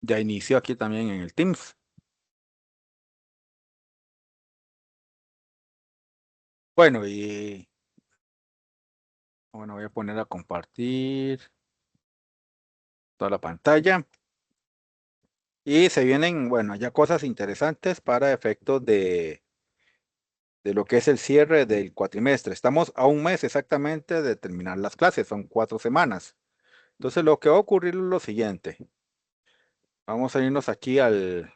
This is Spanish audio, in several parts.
Ya inició aquí también en el Teams. Bueno, y bueno, voy a poner a compartir toda la pantalla. Y se vienen, bueno, ya cosas interesantes para efectos de lo que es el cierre del cuatrimestre. Estamos a un mes exactamente de terminar las clases, son 4 semanas. Entonces, lo que va a ocurrir es lo siguiente. Vamos a irnos aquí al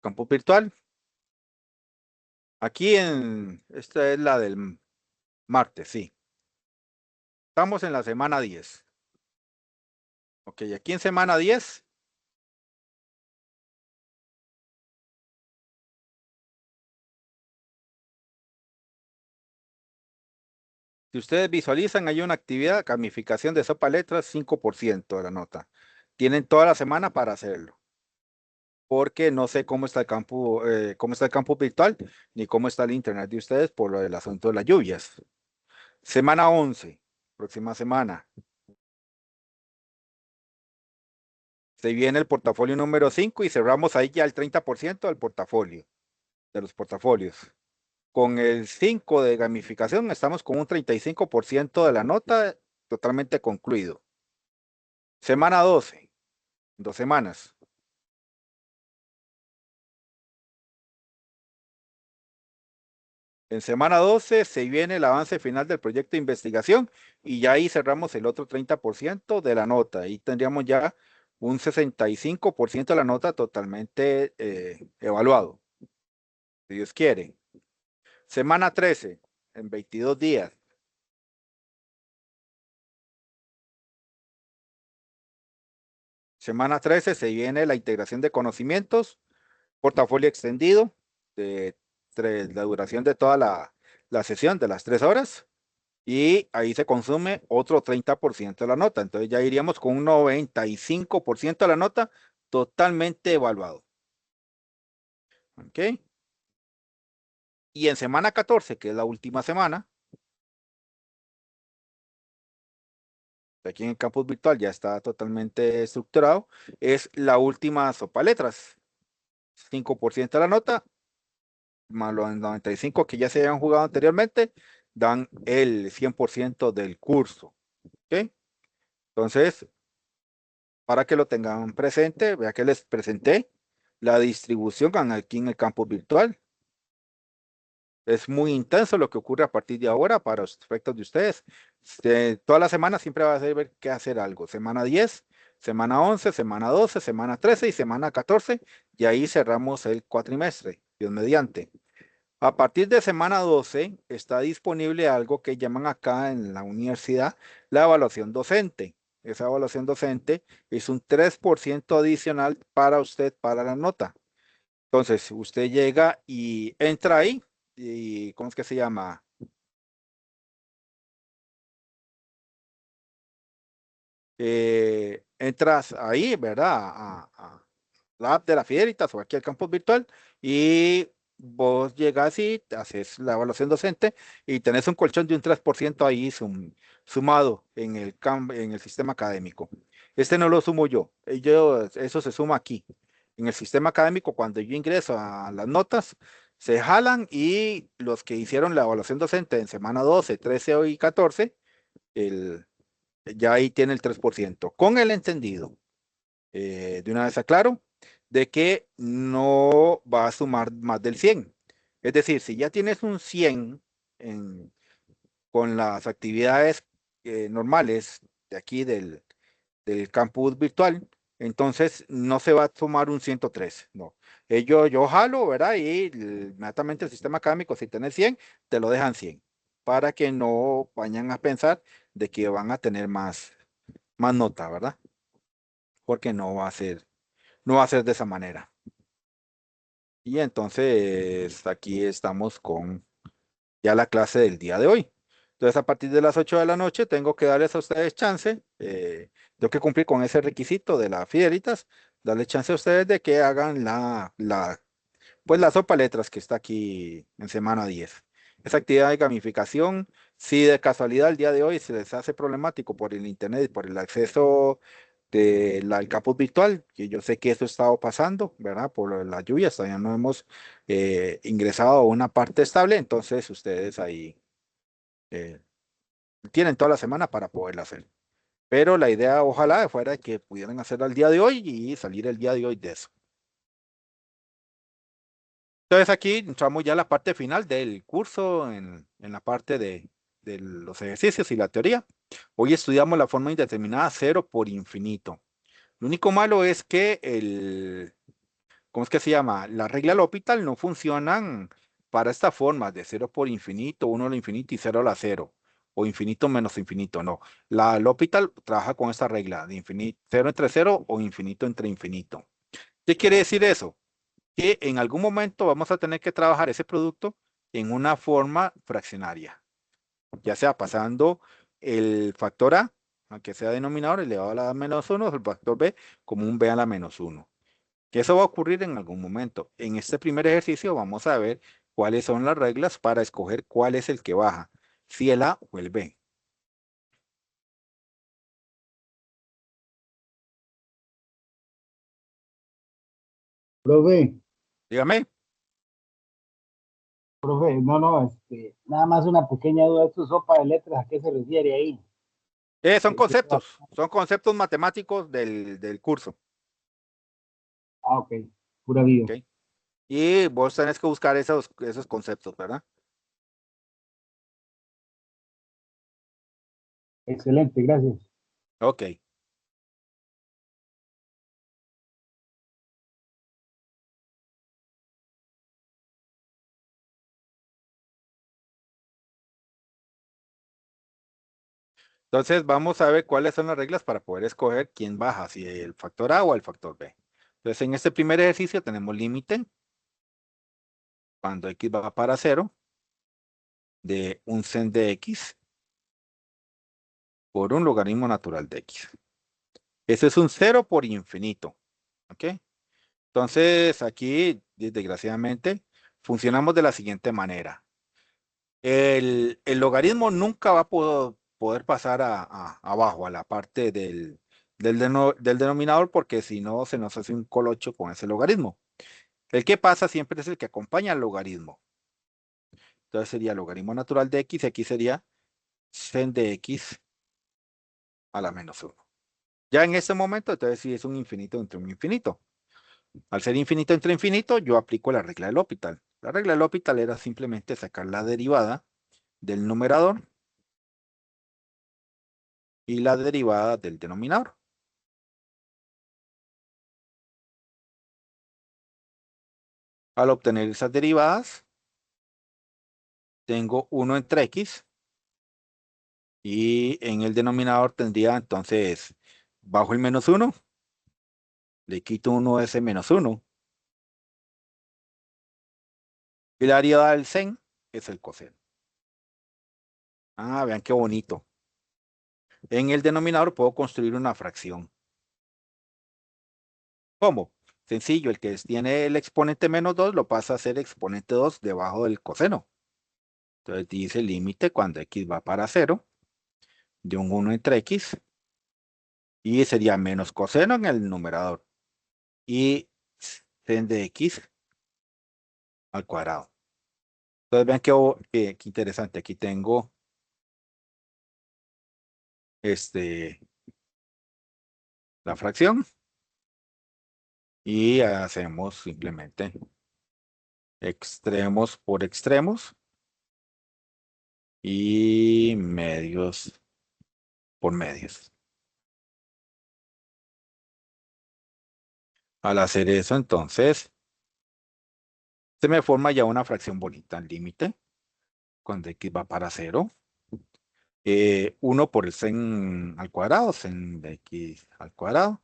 campo virtual. Esta es la del martes, sí. Estamos en la semana 10. Ok, aquí en semana 10. Si ustedes visualizan, hay una actividad, gamificación de sopa letras, 5% de la nota. Tienen toda la semana para hacerlo, porque no sé cómo está el campo virtual, ni cómo está el internet de ustedes por lo del asunto de las lluvias. Semana 11, próxima semana. Se viene el portafolio número 5 y cerramos ahí ya el 30% del portafolio, de los portafolios. Con el 5 de gamificación estamos con un 35% de la nota totalmente concluido. Semana 12, 2 semanas. En semana 12 se viene el avance final del proyecto de investigación y ya ahí cerramos el otro 30% de la nota. Ahí tendríamos ya un 65% de la nota totalmente evaluado, si Dios quiere. Semana 13, en 22 días. Semana 13 se viene la integración de conocimientos, portafolio extendido de la duración de toda la sesión de las 3 horas. Y ahí se consume otro 30% de la nota. Entonces ya iríamos con un 95% de la nota totalmente evaluado. ¿Ok? Y en semana 14, que es la última semana, aquí en el campus virtual ya está totalmente estructurado, es la última sopa letras. 5% de la nota, más los 95 que ya se habían jugado anteriormente, dan el 100% del curso. ¿Ok? Entonces, para que lo tengan presente, vea que les presenté la distribución aquí en el campus virtual. Es muy intenso lo que ocurre a partir de ahora para los efectos de ustedes. Toda la semana siempre va a ser ver qué hacer algo. Semana 10, semana 11, semana 12, semana 13 y semana 14. Y ahí cerramos el cuatrimestre, Dios mediante. A partir de semana 12 está disponible algo que llaman acá en la universidad la evaluación docente. Esa evaluación docente es un 3% adicional para usted, para la nota. Entonces, usted llega y entra ahí y, ¿cómo es que se llama? Entras ahí, ¿verdad? A la app de la Fidelitas o aquí al campus virtual y vos llegas y haces la evaluación docente y tenés un colchón de un 3% ahí sumado en en el sistema académico. Este no lo sumo yo, eso se suma aquí. En el sistema académico, cuando yo ingreso a las notas, se jalan y los que hicieron la evaluación docente en semana 12, 13 y 14, el, ya ahí tiene el 3%. Con el entendido, de una vez aclaro, de que no va a sumar más del 100. Es decir, si ya tienes un 100 en- con las actividades normales de aquí del campus virtual, entonces no se va a sumar un 103, no. Yo jalo, ¿verdad? Y inmediatamente el sistema académico, si tenés 100, te lo dejan 100, para que no vayan a pensar de que van a tener más nota, ¿verdad? Porque no va a ser de esa manera. Y entonces aquí estamos con ya la clase del día de hoy. Entonces, a partir de las 8 de la noche, tengo que darles a ustedes chance. Tengo que cumplir con ese requisito de las Fidelitas, darle chance a ustedes de que hagan pues la sopa letras que está aquí en semana 10. Esa actividad de gamificación, si de casualidad el día de hoy se les hace problemático por el internet y por el acceso del campus virtual, que yo sé que esto ha estado pasando, ¿verdad? Por lo de las lluvias, todavía no hemos ingresado a una parte estable, entonces ustedes ahí eh, tienen toda la semana para poderla hacer. Pero la idea, ojalá, fuera que pudieran hacerlo al día de hoy y salir el día de hoy de eso. Entonces aquí entramos ya a la parte final del curso, en la parte de los ejercicios y la teoría. Hoy estudiamos la forma indeterminada cero por infinito. Lo único malo es que ¿cómo es que se llama? La regla L'Hopital no funcionan para esta forma de cero por infinito, uno a lo infinito y cero a la cero, o infinito menos infinito, no. La L'Hopital trabaja con esta regla de infinito, cero entre cero o infinito entre infinito. ¿Qué quiere decir eso? Que en algún momento vamos a tener que trabajar ese producto en una forma fraccionaria, ya sea pasando el factor A, aunque sea denominador elevado a la menos uno, el factor B como un B a la menos uno. Que eso va a ocurrir en algún momento. En este primer ejercicio vamos a ver cuáles son las reglas para escoger cuál es el que baja, si el A o el B. Profe, Dígame, profe, no, no, nada más una pequeña duda, ¿esto sopa de letras a qué se refiere ahí? son conceptos matemáticos del curso. Ah, ok, pura vida. ¿Ok? Y vos tenés que buscar esos conceptos, ¿verdad? Excelente, gracias. Ok. Entonces vamos a ver cuáles son las reglas para poder escoger quién baja, si el factor A o el factor B. Entonces en este primer ejercicio tenemos límite cuando x va para cero de un sen de x por un logaritmo natural de x. Eso es un cero por infinito. ¿Ok? Entonces aquí, desgraciadamente, funcionamos de la siguiente manera. El logaritmo nunca va a poder pasar abajo, a la parte del denominador, porque si no se nos hace un colocho con ese logaritmo. El que pasa siempre es el que acompaña al logaritmo. Entonces sería logaritmo natural de x, y aquí sería sen de x a la menos uno. Ya en este momento, entonces sí es un infinito entre un infinito. Al ser infinito entre infinito, yo aplico la regla del L'Hopital. La regla del L'Hopital era simplemente sacar la derivada del numerador y la derivada del denominador. Al obtener esas derivadas, tengo 1 entre x y en el denominador tendría entonces, bajo el menos uno, le quito 1 a ese menos uno y la derivada del sen es el coseno. Ah, vean qué bonito. En el denominador puedo construir una fracción. ¿Cómo? Sencillo, el que tiene el exponente menos 2 lo pasa a ser exponente 2 debajo del coseno. Entonces dice límite cuando x va para cero de un 1 entre x y sería menos coseno en el numerador y sen de x al cuadrado. Entonces vean qué interesante. Aquí tengo este, la fracción y hacemos simplemente extremos por extremos y medios por medios. Al hacer eso, entonces, se me forma ya una fracción bonita al límite, cuando x va para cero. 1 por el sen al cuadrado, sen de x al cuadrado.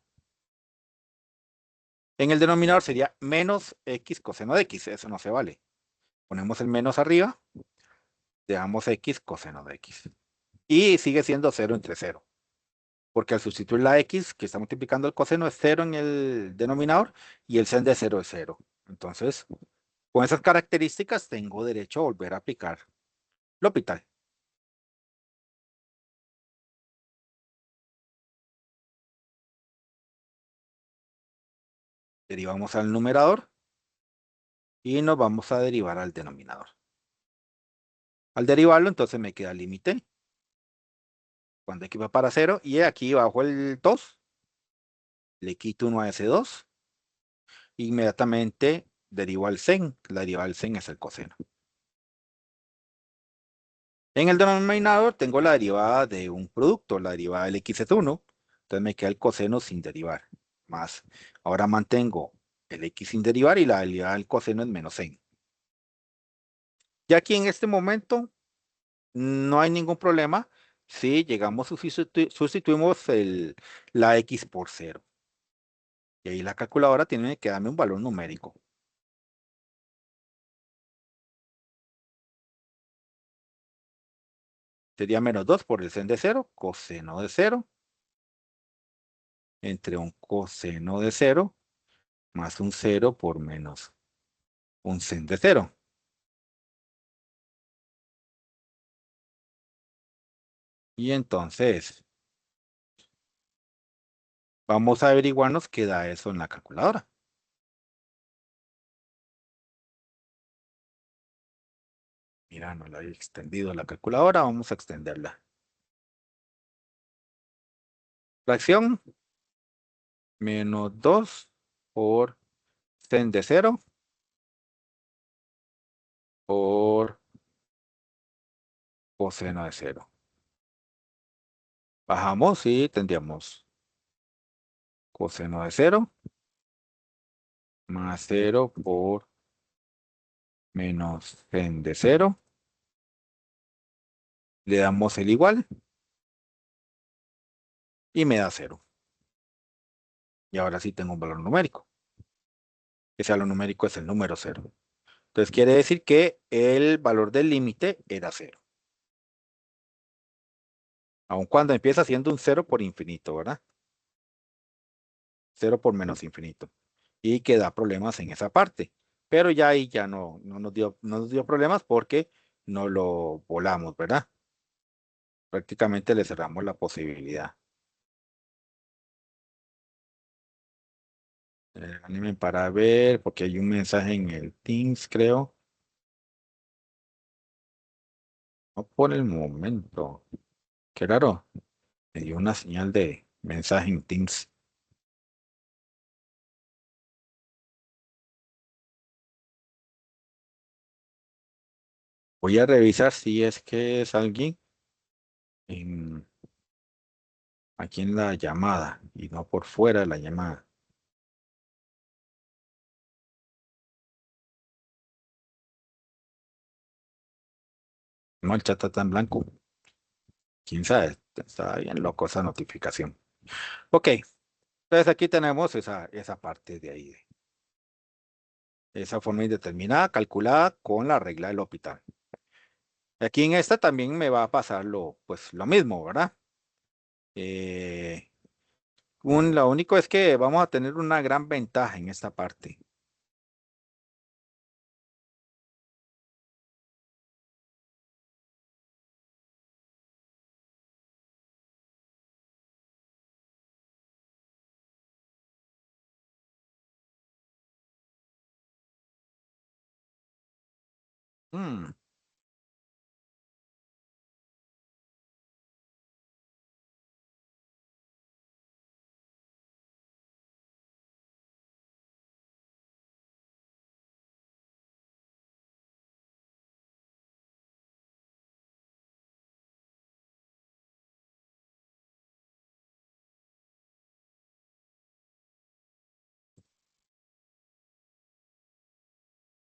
En el denominador sería menos x coseno de x, eso no se vale. Ponemos el menos arriba, dejamos x coseno de x. Y sigue siendo 0 entre cero, porque al sustituir la x que está multiplicando el coseno es cero en el denominador y el sen de cero es cero. Entonces, con esas características tengo derecho a volver a aplicar L'Hopital. Derivamos al numerador y nos vamos a derivar al denominador. Al derivarlo, entonces me queda límite cuando x va para 0 y aquí bajo el 2 le quito 1 a ese 2. Inmediatamente derivo al sen. La derivada del sen es el coseno. En el denominador tengo la derivada de un producto, la derivada del x es 1, entonces me queda el coseno sin derivar, más. Ahora mantengo el x sin derivar y la derivada del coseno es menos sen. Ya aquí en este momento no hay ningún problema si llegamos, sustituimos la x por 0. Y ahí la calculadora tiene que darme un valor numérico. Sería menos 2 por el sen de 0, coseno de 0, entre un coseno de 0 más un 0 por menos un sen de 0. Y entonces vamos a averiguarnos qué da eso en la calculadora. Mira, no la he extendido la calculadora, vamos a extenderla. Fracción menos 2 por sen de 0 por coseno de 0. Bajamos y tendríamos coseno de 0 más 0 por menos sen de 0. Le damos el igual y me da 0. Y ahora sí tengo un valor numérico. Ese valor numérico es el número 0. Entonces quiere decir que el valor del límite era 0. Aun cuando empieza siendo un 0 por infinito, ¿verdad? 0 por menos infinito. Y que da problemas en esa parte. Pero ya ahí ya no nos dio problemas porque no lo volamos, ¿verdad? Prácticamente le cerramos la posibilidad. Anímenme para ver, porque hay un mensaje en el Teams, creo. No por el momento. Qué raro. Me dio una señal de mensaje en Teams. Voy a revisar si es que es alguien en, aquí en la llamada y no por fuera de la llamada. No, el chat está en blanco. Quién sabe, está bien loco esa notificación. Ok, entonces aquí tenemos esa parte de ahí, esa forma indeterminada calculada con la regla del hospital. Aquí en esta también me va a pasar pues, lo mismo, ¿verdad? Eh, lo único es que vamos a tener una gran ventaja en esta parte. Mm,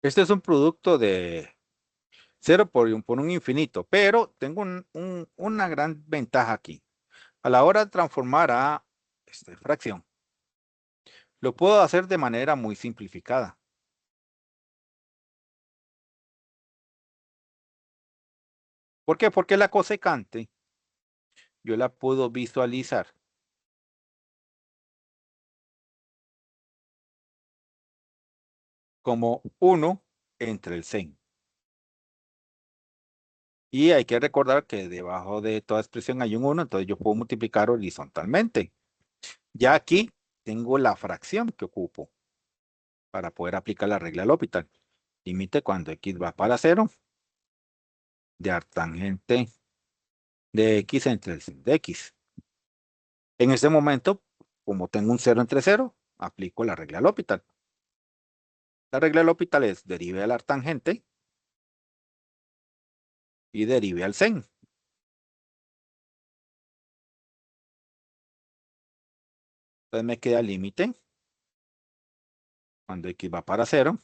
Este es un producto de 0 por un infinito, pero tengo una gran ventaja aquí. A la hora de transformar a fracción, lo puedo hacer de manera muy simplificada. ¿Por qué? Porque la cosecante yo la puedo visualizar como 1 entre el sen. Y hay que recordar que debajo de toda expresión hay un 1, entonces yo puedo multiplicar horizontalmente. Ya aquí tengo la fracción que ocupo. para poder aplicar la regla L'Hopital. Límite cuando x va para 0 de arctangente de x entre el sin de x. En este momento, como tengo un 0 entre 0, aplico la regla L'Hopital. La regla L'Hopital es derive al arctangente y derive al sen. Entonces me queda el límite cuando x va para 0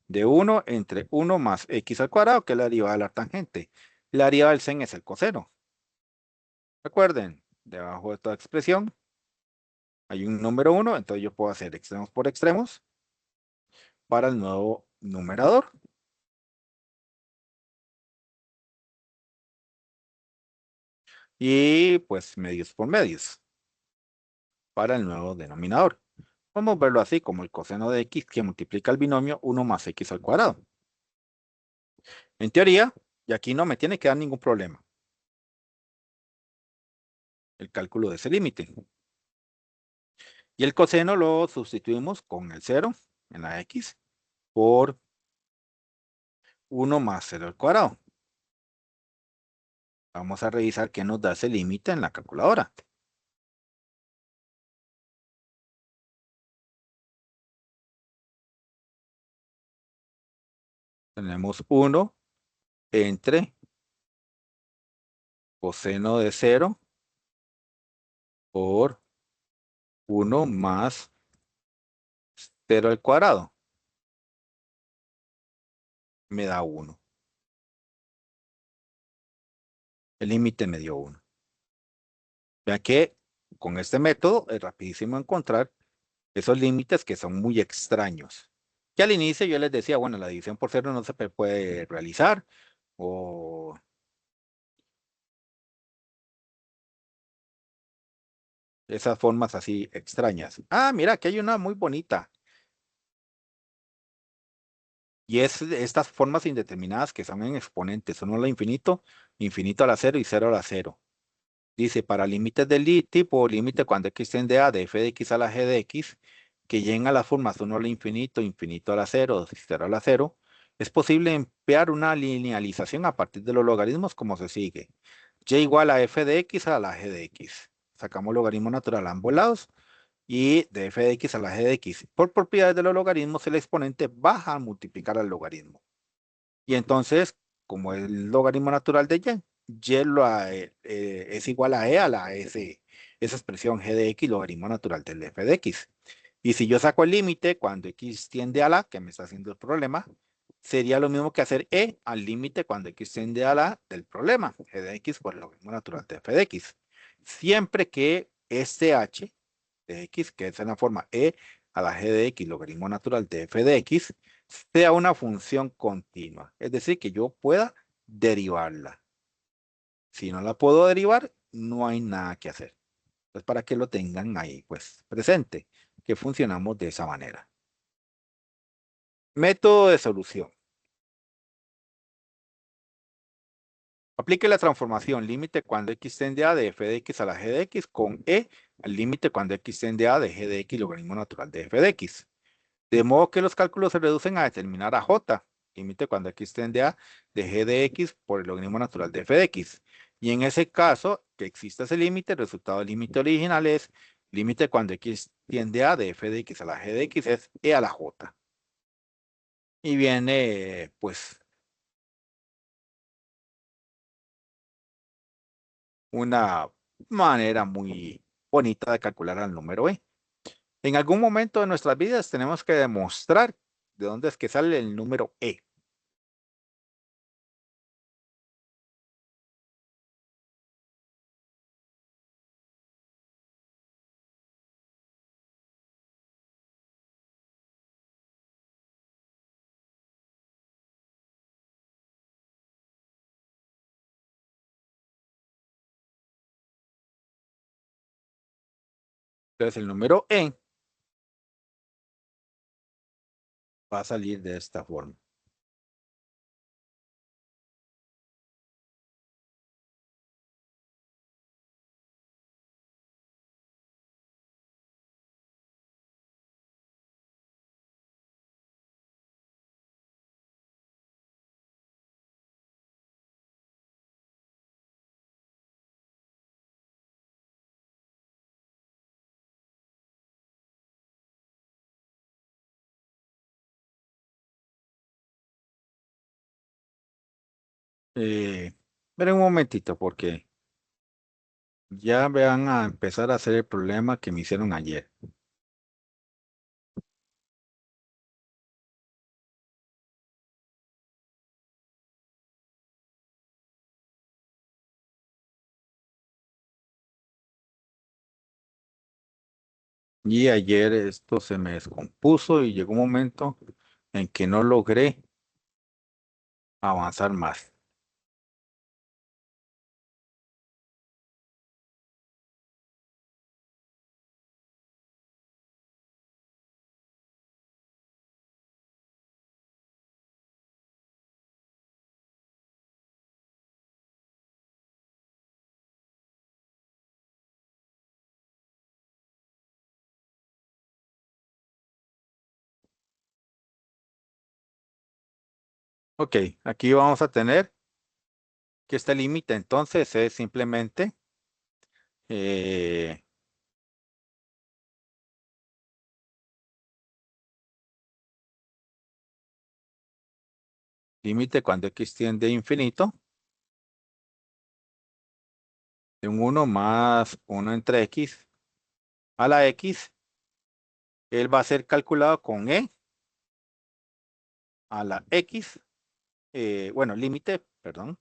de 1 entre 1 más x al cuadrado, que es la derivada del arctangente. La derivada del sen es el coseno. Recuerden, debajo de esta expresión hay un número 1, entonces yo puedo hacer extremos por extremos para el nuevo numerador. Y pues medios por medios para el nuevo denominador. Vamos a verlo así como el coseno de x que multiplica el binomio 1 más x al cuadrado. En teoría, y aquí no me tiene que dar ningún problema el cálculo de ese límite. Y el coseno lo sustituimos con el 0 en la x por 1 más 0 al cuadrado. Vamos a revisar qué nos da ese límite en la calculadora. Tenemos 1 entre coseno de 0 por 1 más 0 al cuadrado. Me da 1. El límite me dio 1. Vean que con este método es rapidísimo encontrar esos límites que son muy extraños. Que al inicio yo les decía, bueno, la división por 0 no se puede realizar o esas formas así extrañas. Ah, mira, aquí hay una muy bonita. Y es estas formas indeterminadas que son en exponentes, uno a la infinito, infinito a la 0 y 0 a la 0. Dice, para límites del tipo límite cuando x tiende a de f de x a la g de x, que lleguen a las formas 1 al infinito, infinito a la 0, 0 a la 0, es posible emplear una linealización a partir de los logaritmos como se sigue. Y igual a f de x a la g de x. Sacamos logaritmo natural a ambos lados y de f de x a la g de x. Por propiedades de los logaritmos, el exponente baja al multiplicar al logaritmo. Y entonces, como es el logaritmo natural de es igual a e a la s, esa expresión g de x, logaritmo natural del f de x. Y si yo saco el límite cuando x tiende a la, que me está haciendo el problema, sería lo mismo que hacer e al límite cuando x tiende a la del problema, g de x por el logaritmo natural de f de x. Siempre que este h de x, que es en la forma e a la g de x, logaritmo natural de f de x, sea una función continua. Es decir, que yo pueda derivarla. Si no la puedo derivar, no hay nada que hacer. Entonces, para que lo tengan ahí, pues, presente, que funcionamos de esa manera. Método de solución. Aplique la transformación límite cuando x tiende a de f de x a la g de x con e al límite cuando x tiende a de g de x, logaritmo natural de f de x. De modo que los cálculos se reducen a determinar a j, límite cuando x tiende a de g de x por el logaritmo natural de f de x. Y en ese caso, que exista ese límite, el resultado del límite original es límite cuando x tiende a de f de x a la g de x es e a la j. Y viene, pues, una manera muy bonita de calcular al número e. En algún momento de nuestras vidas tenemos que demostrar de dónde es que sale el número e. Entonces el número e va a salir de esta forma. Esperen un momentito porque ya van a empezar a hacer el problema que me hicieron ayer. Y ayer esto se me descompuso y llegó un momento en que no logré avanzar más. Ok, aquí vamos a tener que este límite entonces es simplemente eh, límite cuando x tiende a infinito de un 1 más 1 entre x a la x. Él va a ser calculado con e a la x, bueno, límite, perdón,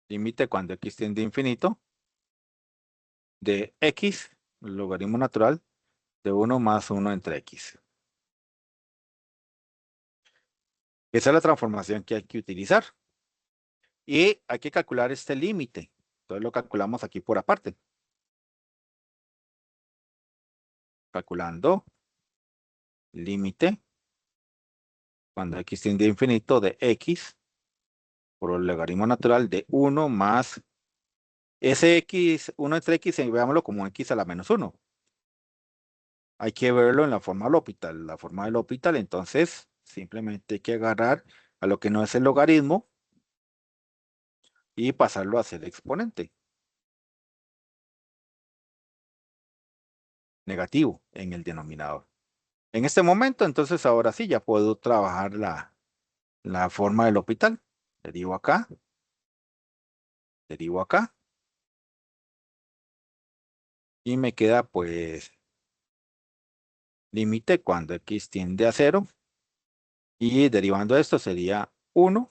límite cuando x tiende a infinito de x, logaritmo natural de 1 más 1 entre x. Esa es la transformación que hay que utilizar. Y hay que calcular este límite. Entonces lo calculamos aquí por aparte. Calculando límite cuando x tiende a infinito de x por el logaritmo natural de 1 más ese x, 1 entre x, veámoslo como x a la menos 1. Hay que verlo en la forma del L'Hopital. La forma del L'Hopital, entonces, simplemente hay que agarrar a lo que no es el logaritmo y pasarlo a ser exponente. Negativo en el denominador. En este momento, entonces, ahora sí, ya puedo trabajar la forma del L'Hopital. Derivo acá, y me queda pues límite cuando x tiende a 0, y derivando esto sería 1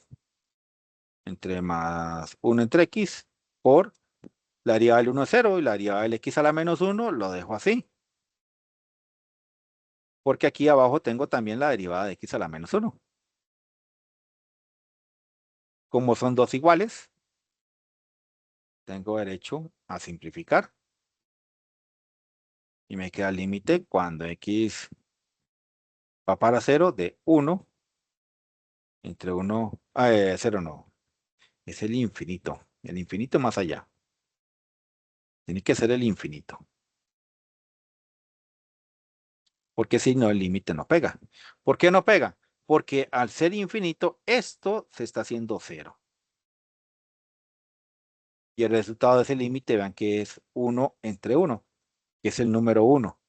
entre más 1 entre x por la derivada del 1 es 0 y la derivada del x a la menos 1 lo dejo así, porque aquí abajo tengo también la derivada de x a la menos 1. Como son dos iguales, tengo derecho a simplificar y me queda el límite cuando x va para 0 de 1 entre 1, 0 no, es el infinito más allá. Tiene que ser el infinito. Porque si no, el límite no pega. ¿Por qué no pega? Porque al ser infinito, esto se está haciendo 0. Y el resultado de ese límite, vean que es 1 entre 1, que es el número 1.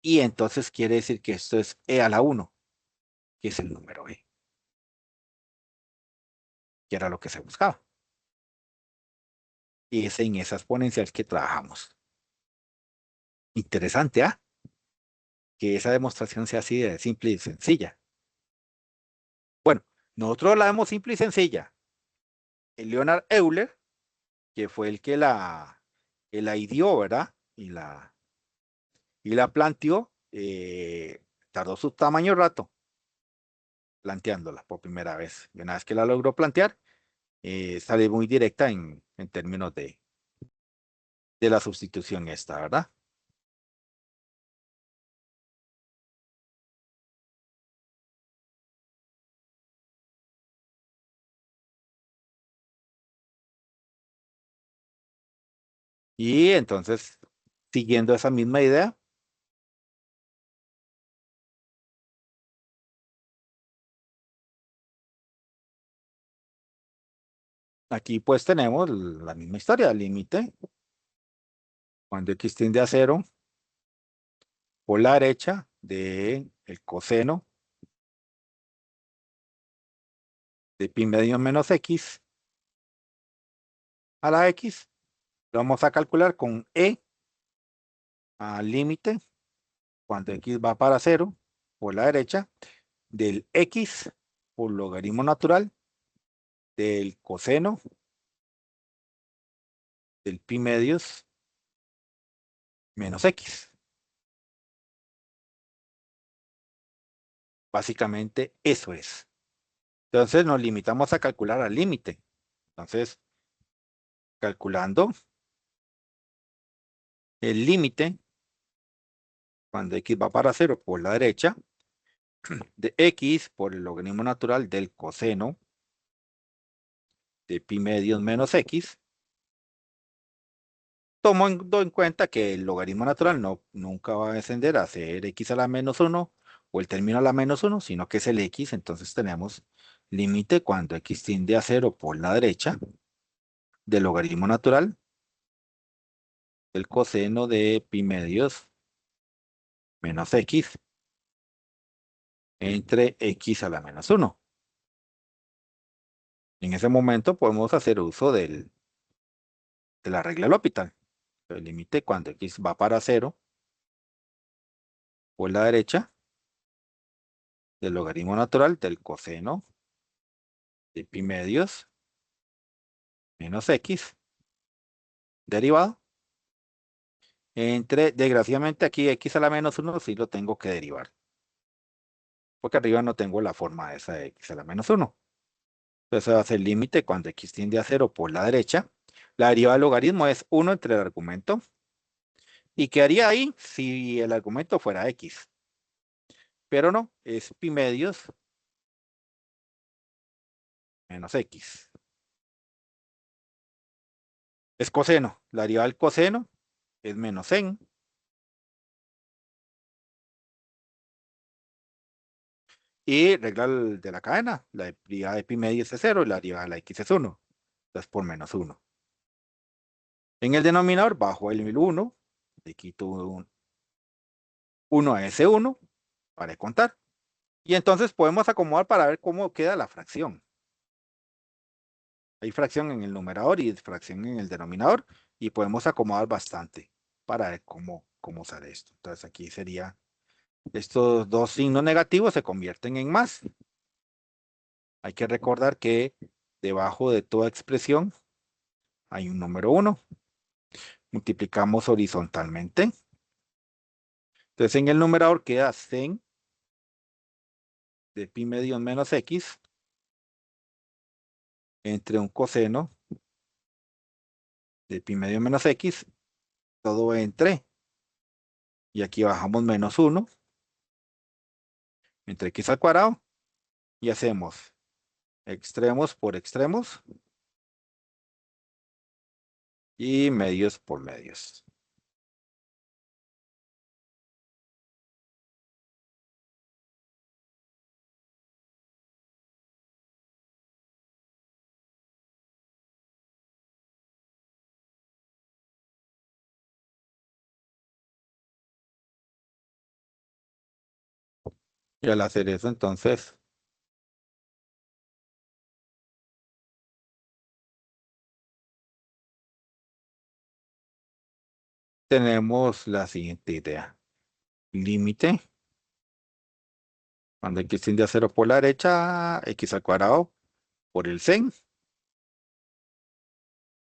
Y entonces quiere decir que esto es e a la 1, que es el número e, que era lo que se buscaba. Y es en esa exponencial que trabajamos. Interesante, ¿ah? Que esa demostración sea así de simple y sencilla. Bueno, nosotros la vemos simple y sencilla. El Leonard Euler, que fue el que la ideó, ¿verdad? Y la planteó, tardó su tamaño rato planteándola por primera vez. Y una vez que la logró plantear, sale muy directa en términos de la sustitución esta, ¿verdad? Y entonces, siguiendo esa misma idea, aquí pues tenemos la misma historia, el límite, cuando x tiende a 0, por la derecha de el coseno de pi medio menos x a la x. Lo vamos a calcular con e al límite cuando x va para cero por la derecha del x por logaritmo natural del coseno del pi medios menos x. Básicamente eso es. Entonces nos limitamos a calcular al límite. Entonces, calculando el límite cuando x va para cero por la derecha de x por el logaritmo natural del coseno de pi medios menos x, tomando en cuenta que el logaritmo natural nunca va a descender a ser x a la menos 1 o el término a la menos 1, sino que es el x. Entonces tenemos límite cuando x tiende a cero por la derecha del logaritmo natural del coseno de pi medios menos x entre x a la menos 1. En ese momento podemos hacer uso de la regla del L'Hopital. El límite cuando x va para cero por la derecha del logaritmo natural del coseno de pi medios menos x derivado entre, desgraciadamente aquí x a la menos 1 sí lo tengo que derivar, porque arriba no tengo la forma esa de x a la menos 1. Entonces va a ser el límite cuando x tiende a cero por la derecha. La derivada del logaritmo es 1 entre el argumento. ¿Y qué haría ahí si el argumento fuera x? Pero no, es pi medios menos x. Es coseno. La derivada del coseno es menos en. Y regla de la cadena. La derivada de pi medios es 0 y la derivada de la x es 1. Entonces por menos 1. En el denominador bajo el 1. Le quito 1 a ese 1 para contar. Y entonces podemos acomodar para ver cómo queda la fracción. Hay fracción en el numerador y fracción en el denominador. Y podemos acomodar bastante para ver cómo sale esto. Entonces aquí sería, estos dos signos negativos se convierten en más. Hay que recordar que debajo de toda expresión hay un número 1. Multiplicamos horizontalmente. Entonces en el numerador queda sen de pi medios menos x entre un coseno de pi medio menos x, todo entre, y aquí bajamos menos 1 entre x al cuadrado, y hacemos extremos por extremos y medios por medios. Y al hacer eso, entonces, tenemos la siguiente idea. Límite, cuando x tiende a 0 por la derecha, x al cuadrado por el sen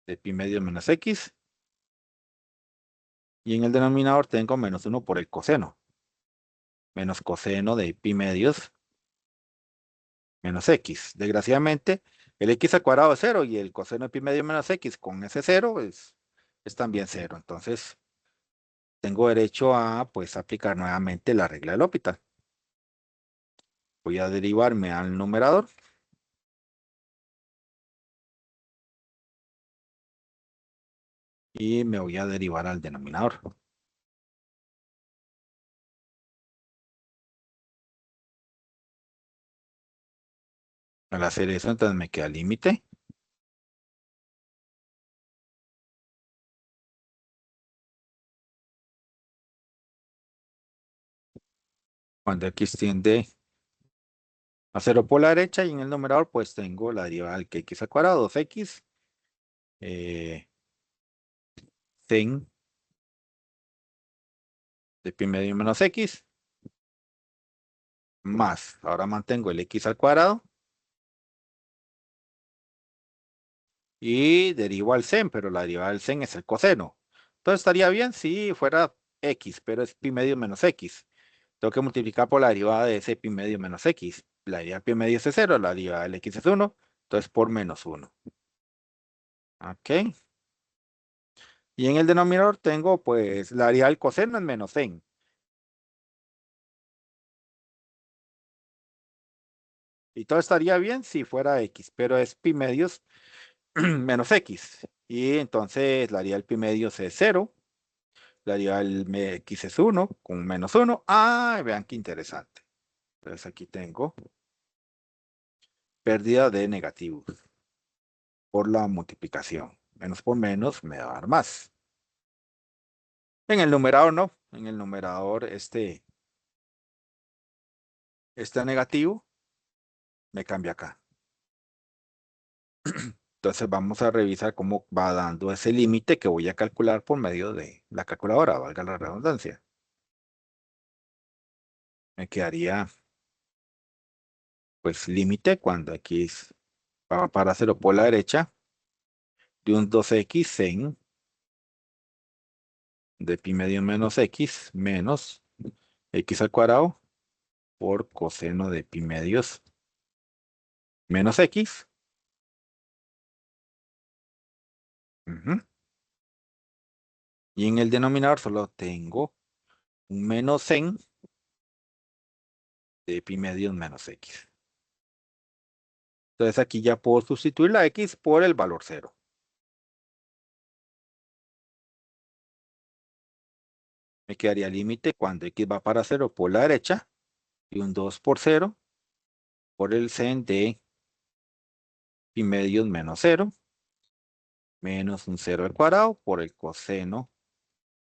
de pi medio menos x. Y en el denominador tengo menos 1 por el coseno. Menos coseno de pi medios menos x. Desgraciadamente, el x al cuadrado es 0 y el coseno de pi medio menos x con ese 0 es también 0. Entonces, tengo derecho a pues aplicar nuevamente la regla del L'Hopital. Voy a derivarme al numerador. Y me voy a derivar al denominador. Al hacer eso, entonces me queda límite. Cuando x tiende a cero por la derecha y en el numerador pues tengo la derivada del que x al cuadrado, 2x, sin de pi medio menos x, más, ahora mantengo el x al cuadrado y derivo al sen, pero la derivada del sen es el coseno. Entonces estaría bien si fuera x, pero es pi medio menos x. Tengo que multiplicar por la derivada de ese pi medio menos x. La derivada de pi medio es 0, la derivada del x es 1, entonces por menos 1. ¿Ok? Y en el denominador tengo pues la derivada del coseno es menos sen. Y todo estaría bien si fuera x, pero es pi medios menos x. Y entonces la derivada del pi medios es 0. La derivada del x es 1 con menos 1. Ah, vean qué interesante. Entonces aquí tengo pérdida de negativos por la multiplicación. Menos por menos me va a dar más. En el numerador no. En el numerador este negativo me cambia acá. Entonces vamos a revisar cómo va dando ese límite que voy a calcular por medio de la calculadora, valga la redundancia. Me quedaría pues límite cuando x va para 0 por la derecha de un 2x en de pi medio menos x menos x al cuadrado por coseno de pi medios menos x. Ujú. Y en el denominador solo tengo un menos en de pi medios menos x. Entonces aquí ya puedo sustituir la x por el valor 0. Me quedaría límite cuando x va para 0 por la derecha y un 2 por 0 por el sen de pi medios menos 0 menos un 0 al cuadrado por el coseno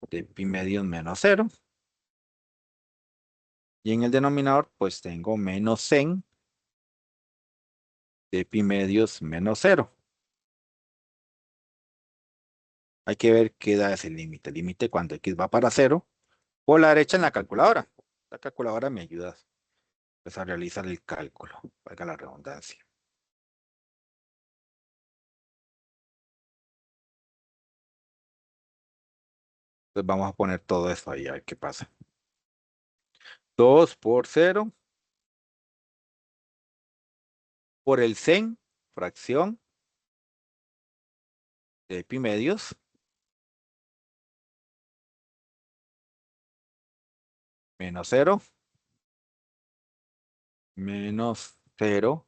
de pi medios menos 0. Y en el denominador pues tengo menos sen de pi medios menos 0. Hay que ver qué da ese límite. Límite cuando x va para 0 por la derecha en la calculadora. La calculadora me ayuda pues, a realizar el cálculo, valga la redundancia. Entonces vamos a poner todo esto ahí a ver qué pasa. 2 por 0 por el sen, fracción de pi medios, menos 0, menos 0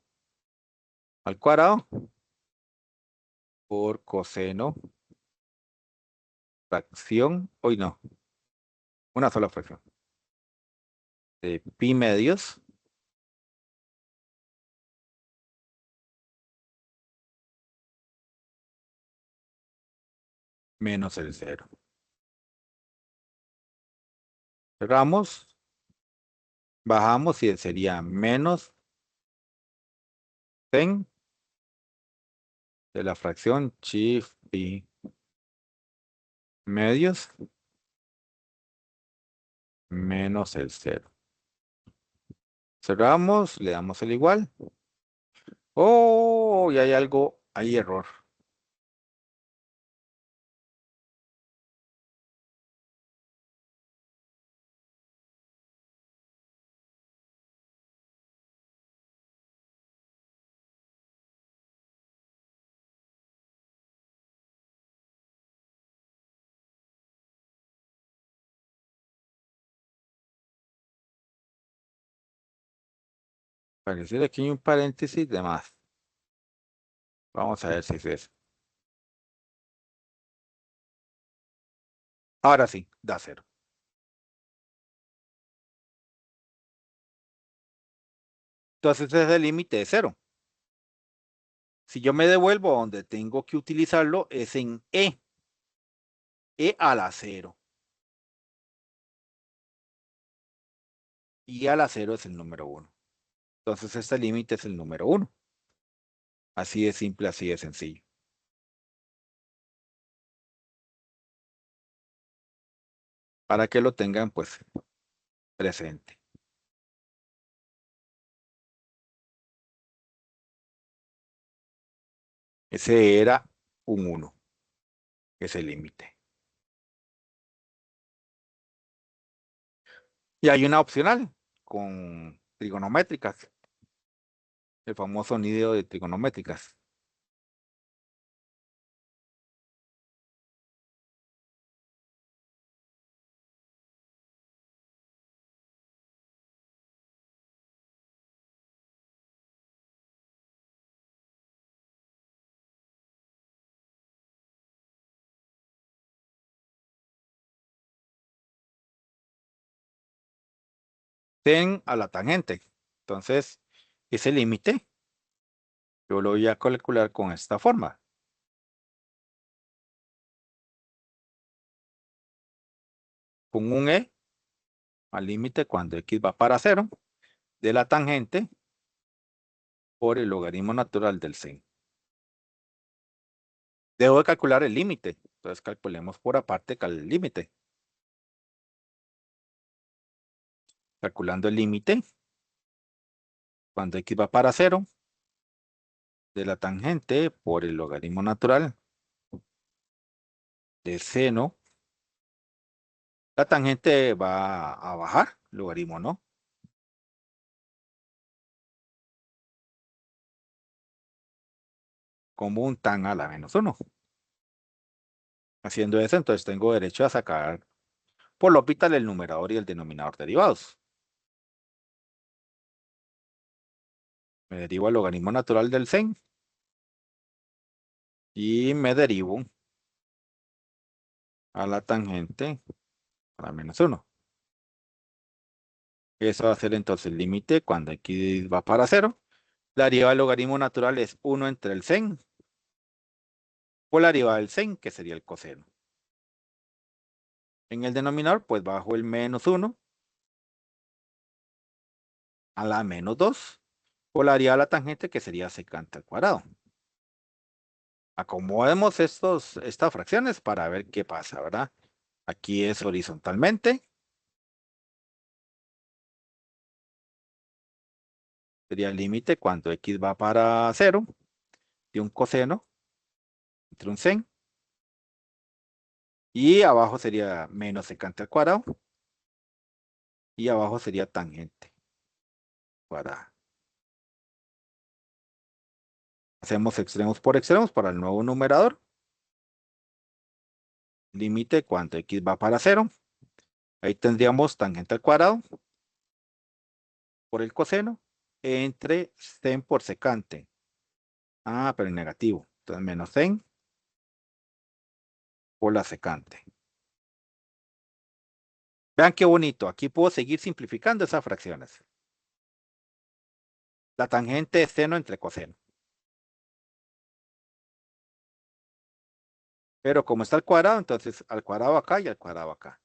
al cuadrado por coseno, fracción, hoy no, una sola fracción, de pi medios, menos el 0. Cerramos, bajamos y sería menos sen de la fracción chi pi medios menos el 0. Cerramos, le damos el igual. Oh, y hay algo, hay error. Parece que aquí hay un paréntesis de más. Vamos a ver si es eso. Ahora sí, da 0. Entonces ese es el límite de 0. Si yo me devuelvo a donde tengo que utilizarlo es en e a la 0. y a la 0 es el número 1. Entonces este límite es el número 1. Así de simple, así de sencillo. Para que lo tengan pues presente. Ese era un 1, ese límite. Y hay una opcional con trigonométricas, el famoso nido de trigonométricas. Ten a la tangente. Entonces, ese límite yo lo voy a calcular con esta forma. Con un e al límite cuando x va para 0 de la tangente por el logaritmo natural del sen. Debo de calcular el límite. Entonces calculemos por aparte el límite. Calculando el límite cuando x va para 0 de la tangente por el logaritmo natural del seno. La tangente va a bajar, logaritmo, ¿no? Como un tan a la menos 1. Haciendo eso, entonces tengo derecho a sacar por L'Hopital el numerador y el denominador derivados. Me derivo el logaritmo natural del sen y me derivo a la tangente a la menos 1. Eso va a ser entonces el límite cuando x va para 0. La derivada del logaritmo natural es 1 entre el sen por la derivada del sen, que sería el coseno. En el denominador, pues bajo el menos 1 a la menos 2 por la derivada de la tangente, que sería secante al cuadrado. Acomodemos estas fracciones para ver qué pasa, ¿verdad? Aquí es horizontalmente. Sería el límite cuando x va para 0 de un coseno entre un sen. Y abajo sería menos secante al cuadrado. Y abajo sería tangente cuadrada. Hacemos extremos por extremos para el nuevo numerador. Límite cuando x va para 0. Ahí tendríamos tangente al cuadrado por el coseno entre sen por secante. Ah, pero en negativo. Entonces menos sen por la secante. Vean qué bonito. Aquí puedo seguir simplificando esas fracciones. La tangente es seno entre coseno. Pero como está al cuadrado, entonces al cuadrado acá y al cuadrado acá.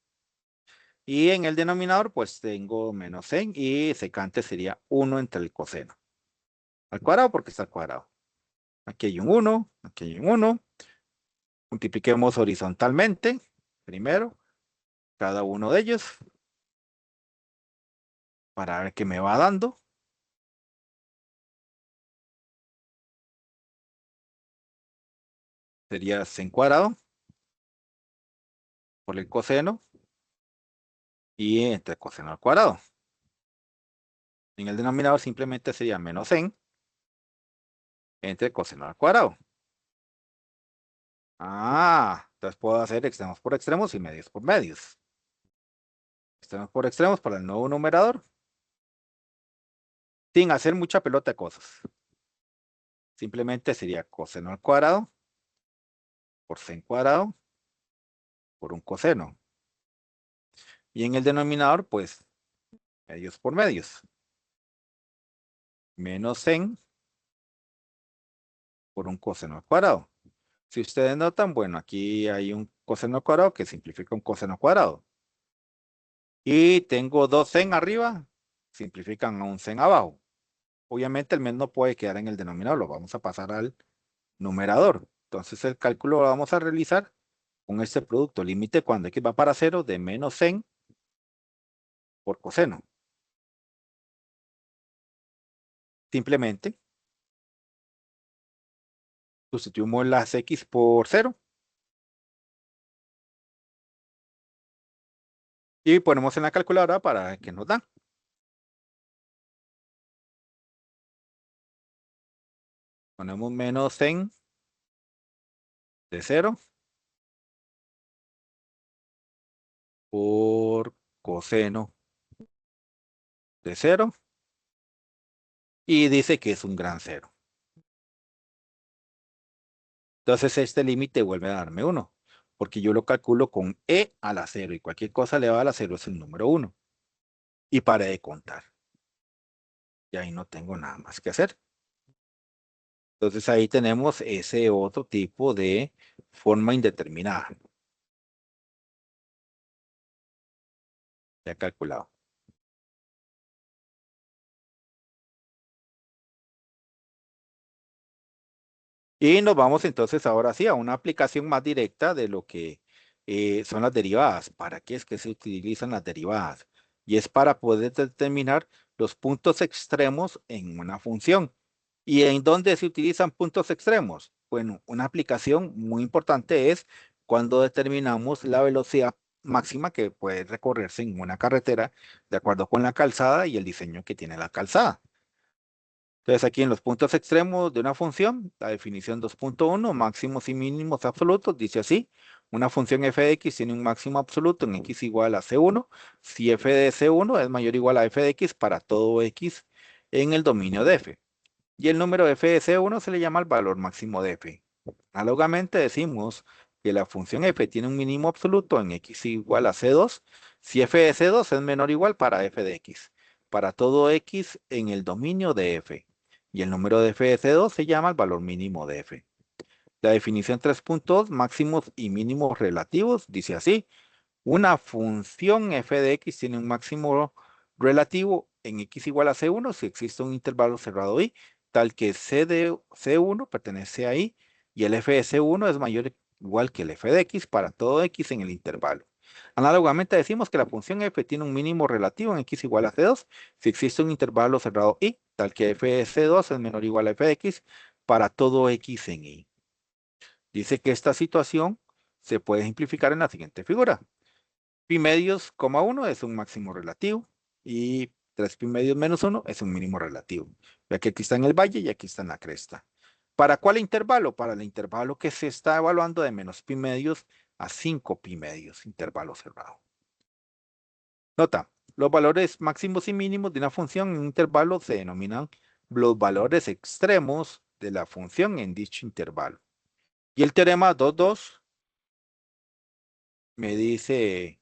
Y en el denominador, pues tengo menos sen y secante sería 1 entre el coseno. Al cuadrado porque está al cuadrado. Aquí hay un 1, aquí hay un 1. Multipliquemos horizontalmente, primero, cada uno de ellos, para ver qué me va dando. Sería sen cuadrado por el coseno y entre coseno al cuadrado. En el denominador simplemente sería menos sen entre coseno al cuadrado. Ah, entonces puedo hacer extremos por extremos y medios por medios. Extremos por extremos para el nuevo numerador. Sin hacer mucha pelota de cosas. Simplemente sería coseno al cuadrado por sen cuadrado por un coseno. Y en el denominador, pues, medios por medios. Menos sen por un coseno al cuadrado. Si ustedes notan, bueno, aquí hay un coseno al cuadrado que simplifica un coseno al cuadrado. Y tengo dos sen arriba simplifican a un sen abajo. Obviamente el mes no puede quedar en el denominador, lo vamos a pasar al numerador. Entonces el cálculo lo vamos a realizar con este producto, límite cuando x va para 0 de menos sen por coseno. Simplemente sustituimos las x por 0 y ponemos en la calculadora para que nos da. Ponemos menos sen de 0 por coseno de 0 y dice que es un gran 0. Entonces este límite vuelve a darme 1, porque yo lo calculo con e a la 0 y cualquier cosa elevada a la 0 es el número 1. Y paré de contar. Y ahí no tengo nada más que hacer. Entonces ahí tenemos ese otro tipo de forma indeterminada. Ya calculado. Y nos vamos entonces ahora sí a una aplicación más directa de lo que son las derivadas. ¿Para qué es que se utilizan las derivadas? Y es para poder determinar los puntos extremos en una función. ¿Y en dónde se utilizan puntos extremos? Bueno, una aplicación muy importante es cuando determinamos la velocidad máxima que puede recorrerse en una carretera de acuerdo con la calzada y el diseño que tiene la calzada. Entonces aquí en los puntos extremos de una función, la definición 2.1, máximos y mínimos absolutos, dice así, una función f de x tiene un máximo absoluto en x igual a c1, si f de c1 es mayor o igual a f de x para todo x en el dominio de f. Y el número f de c1 se le llama el valor máximo de f. Análogamente decimos que la función f tiene un mínimo absoluto en x igual a c2, si f de c2 es menor o igual para f de x, para todo x en el dominio de f. Y el número de f de c2 se llama el valor mínimo de f. La definición 3.2, máximos y mínimos relativos, dice así. Una función f de x tiene un máximo relativo en x igual a c1 si existe un intervalo cerrado i, tal que c de c1 pertenece a i y el f de c1 es mayor o igual que el f de x para todo x en el intervalo. Análogamente decimos que la función f tiene un mínimo relativo en x igual a c2 si existe un intervalo cerrado i, tal que f de c2 es menor o igual a f de x para todo x en i. Dice que esta situación se puede simplificar en la siguiente figura. Pi medios, 1 es un máximo relativo y 3 pi medios menos 1 es un mínimo relativo. Ya que aquí está en el valle y aquí está en la cresta. ¿Para cuál intervalo? Para el intervalo que se está evaluando de menos pi medios a 5 pi medios, intervalo cerrado. Nota, los valores máximos y mínimos de una función en un intervalo se denominan los valores extremos de la función en dicho intervalo. Y el teorema 2.2 me dice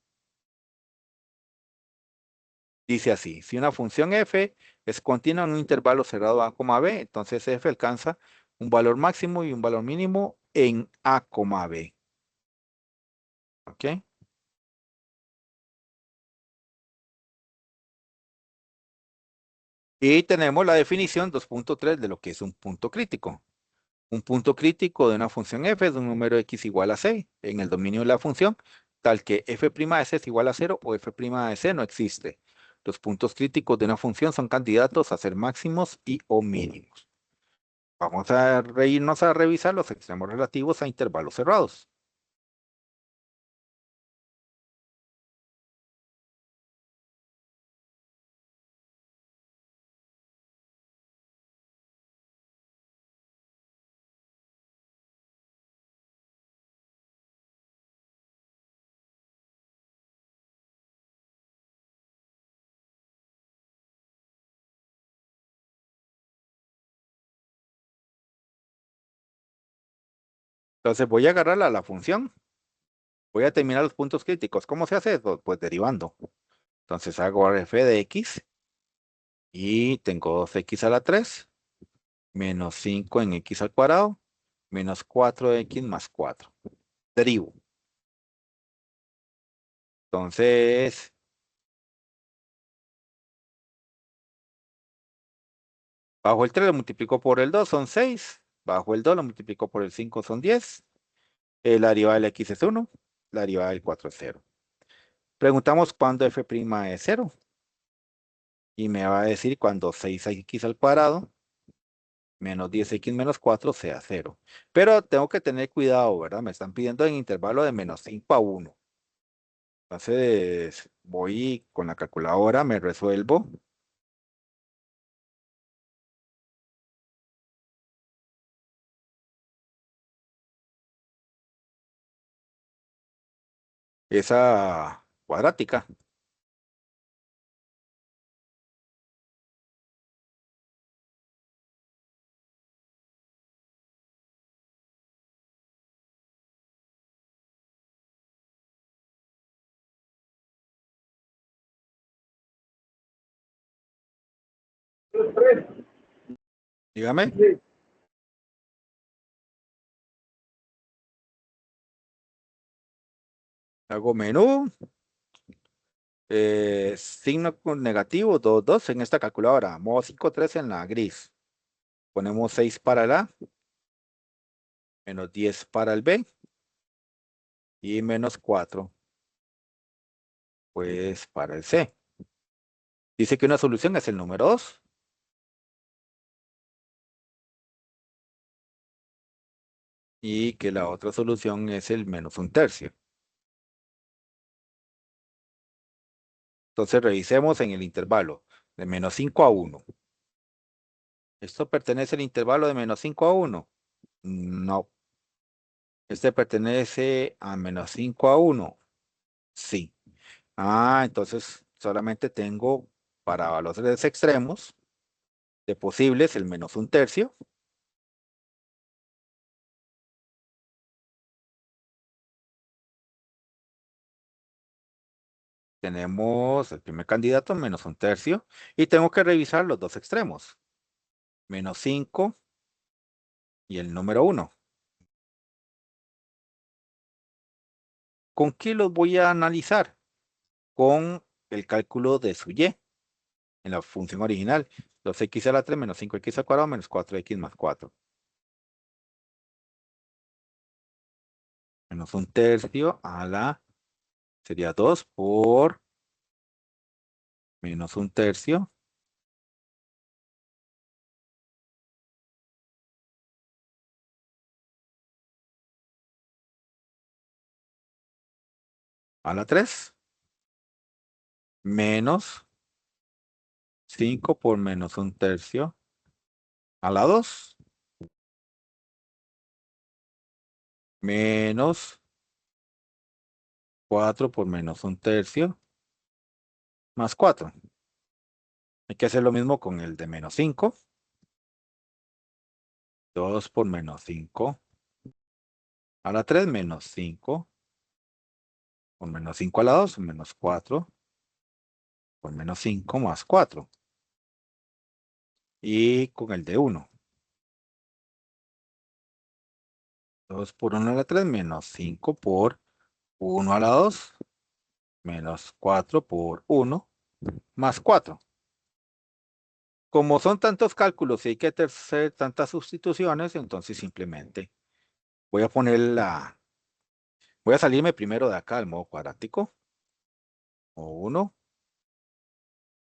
así, si una función f es continua en un intervalo cerrado a, b, entonces f alcanza un valor máximo y un valor mínimo en a, b. ¿Ok? Y tenemos la definición 2.3 de lo que es un punto crítico. Un punto crítico de una función f es un número x igual a c en el dominio de la función, tal que f' de c es igual a 0 o f' de c no existe. Los puntos críticos de una función son candidatos a ser máximos y o mínimos. Vamos a reírnos a revisar los extremos relativos a intervalos cerrados. Entonces voy a agarrar a la función. Voy a terminar los puntos críticos. ¿Cómo se hace eso? Pues derivando. Entonces hago f de x y tengo 2x a la 3 menos 5 en x al cuadrado menos 4x más 4. Derivo. Entonces Bajo el 3 lo multiplico por el 2, son 6. Bajo el 2 lo multiplico por el 5, son 10. La derivada del x es 1. La derivada del 4 es 0. Preguntamos cuándo f' es 0. Y me va a decir cuando 6x al cuadrado menos 10x menos 4 sea 0. Pero tengo que tener cuidado, ¿verdad? Me están pidiendo en intervalo de menos 5 a 1. Entonces voy con la calculadora, me resuelvo. Esa cuadrática. Dígame. Hago menú. Signo con negativo, 2, 2 en esta calculadora. Modo 5, 3 en la gris. Ponemos 6 para el A. Menos 10 para el B. Y menos 4, pues para el C. Dice que una solución es el número 2. Y que la otra solución es el menos un tercio. Entonces revisemos en el intervalo de menos 5 a 1. ¿Esto pertenece al intervalo de menos 5 a 1? No. ¿Este pertenece a menos 5 a 1? Sí. Entonces solamente tengo para valores extremos de posibles el menos un tercio. Tenemos el primer candidato menos un tercio y tengo que revisar los dos extremos. Menos 5 y el número 1. ¿Con qué los voy a analizar? Con el cálculo de su y en la función original. 2x a la 3 menos 5x al cuadrado menos 4x más 4. Menos un tercio a la, sería 2 por menos un tercio a la 3 menos 5 por menos un tercio a la 2 menos 4 por menos un tercio más 4. Hay que hacer lo mismo con el de menos 5. 2 por menos 5 a la 3 menos 5 por menos 5 a la 2 menos 4 por menos 5 más 4. Y con el de 1. 2 por 1 a la 3 menos 5 por 1 a la 2 menos 4 por 1 más 4. Como son tantos cálculos y hay que hacer tantas sustituciones, entonces simplemente voy a voy a salirme primero de acá al modo cuadrático. O 1,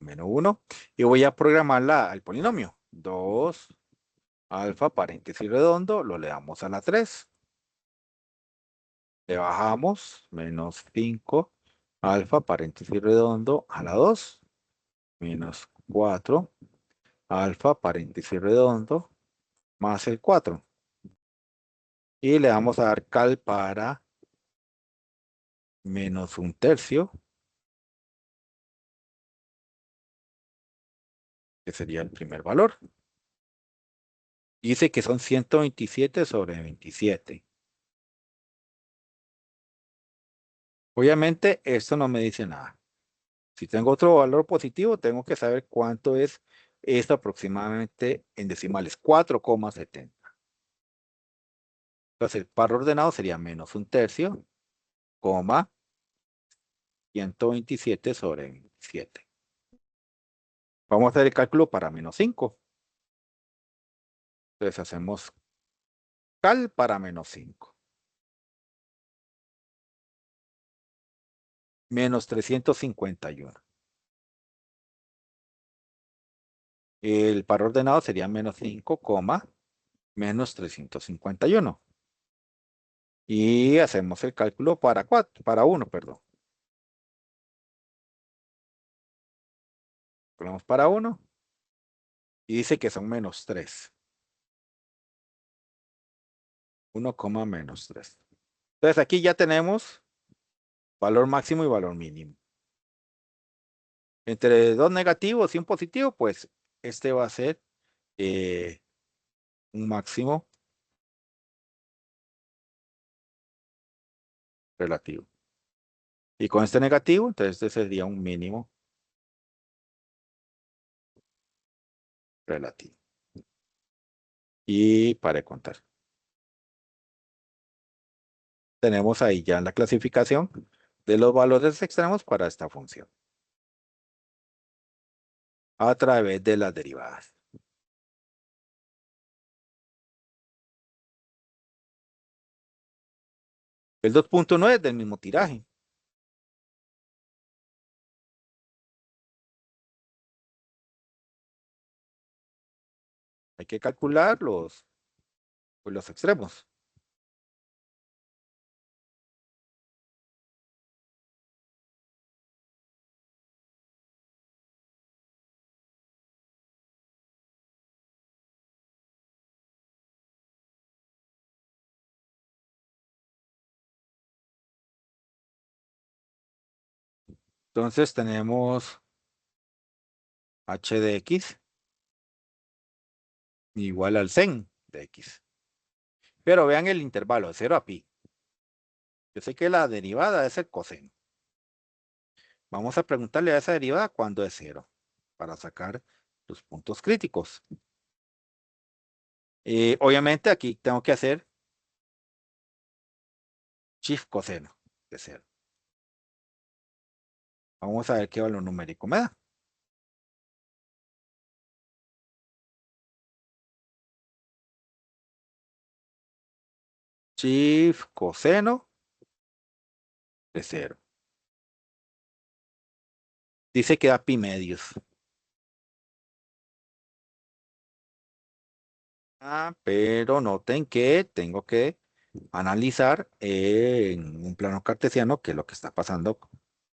menos 1. Y voy a programarla al polinomio. 2 alfa paréntesis redondo, lo le damos a la 3. Le bajamos menos 5 alfa paréntesis redondo a la 2. Menos 4 alfa paréntesis redondo más el 4. Y le vamos a dar cal para menos un tercio, que sería el primer valor. Dice que son 127 sobre 27. Obviamente esto no me dice nada. Si tengo otro valor positivo, tengo que saber cuánto es esto aproximadamente en decimales, 4,70. Entonces el par ordenado sería menos un tercio, coma 127 sobre 27. Vamos a hacer el cálculo para menos 5. Entonces hacemos cal para menos 5. Menos 351. El par ordenado sería menos 5, menos 351. Y hacemos el cálculo para 4, para 1, perdón. Calculamos para 1 y dice que son menos 3. 1, menos 3. Entonces aquí ya tenemos valor máximo y valor mínimo. Entre dos negativos y un positivo, pues este va a ser un máximo relativo. Y con este negativo, entonces este sería un mínimo relativo. Y para de contar. Tenemos ahí ya la clasificación de los valores extremos para esta función a través de las derivadas. El 2.9 es del mismo tiraje. Hay que calcular los extremos. Entonces tenemos h de x igual al sen de x. Pero vean el intervalo de 0 a pi. Yo sé que la derivada es el coseno. Vamos a preguntarle a esa derivada cuándo es 0 para sacar los puntos críticos. Obviamente aquí tengo que hacer shift coseno de 0. Vamos a ver qué valor numérico me da. Shift coseno de 0. Dice que da pi medios. Pero noten que tengo que analizar en un plano cartesiano qué es lo que está pasando,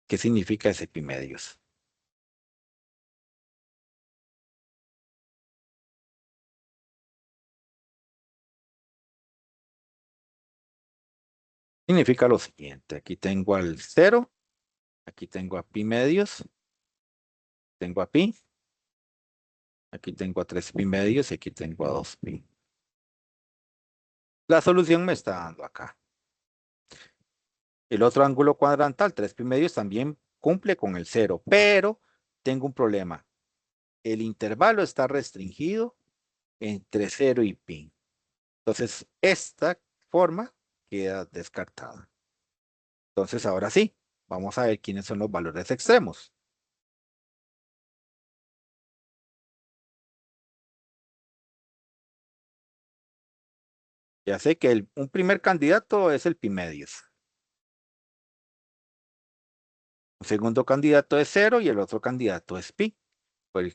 qué significa ese pi medios. Significa lo siguiente, aquí tengo al 0, aquí tengo a pi medios, tengo a pi, aquí tengo a 3 pi medios y aquí tengo a 2 pi. La solución me está dando acá. El otro ángulo cuadrantal, 3 pi medios, también cumple con el 0, pero tengo un problema. El intervalo está restringido entre 0 y pi. Entonces, esta forma queda descartada. Entonces, ahora sí, vamos a ver quiénes son los valores extremos. Ya sé que un primer candidato es el pi medios. Un segundo candidato es 0 y el otro candidato es pi,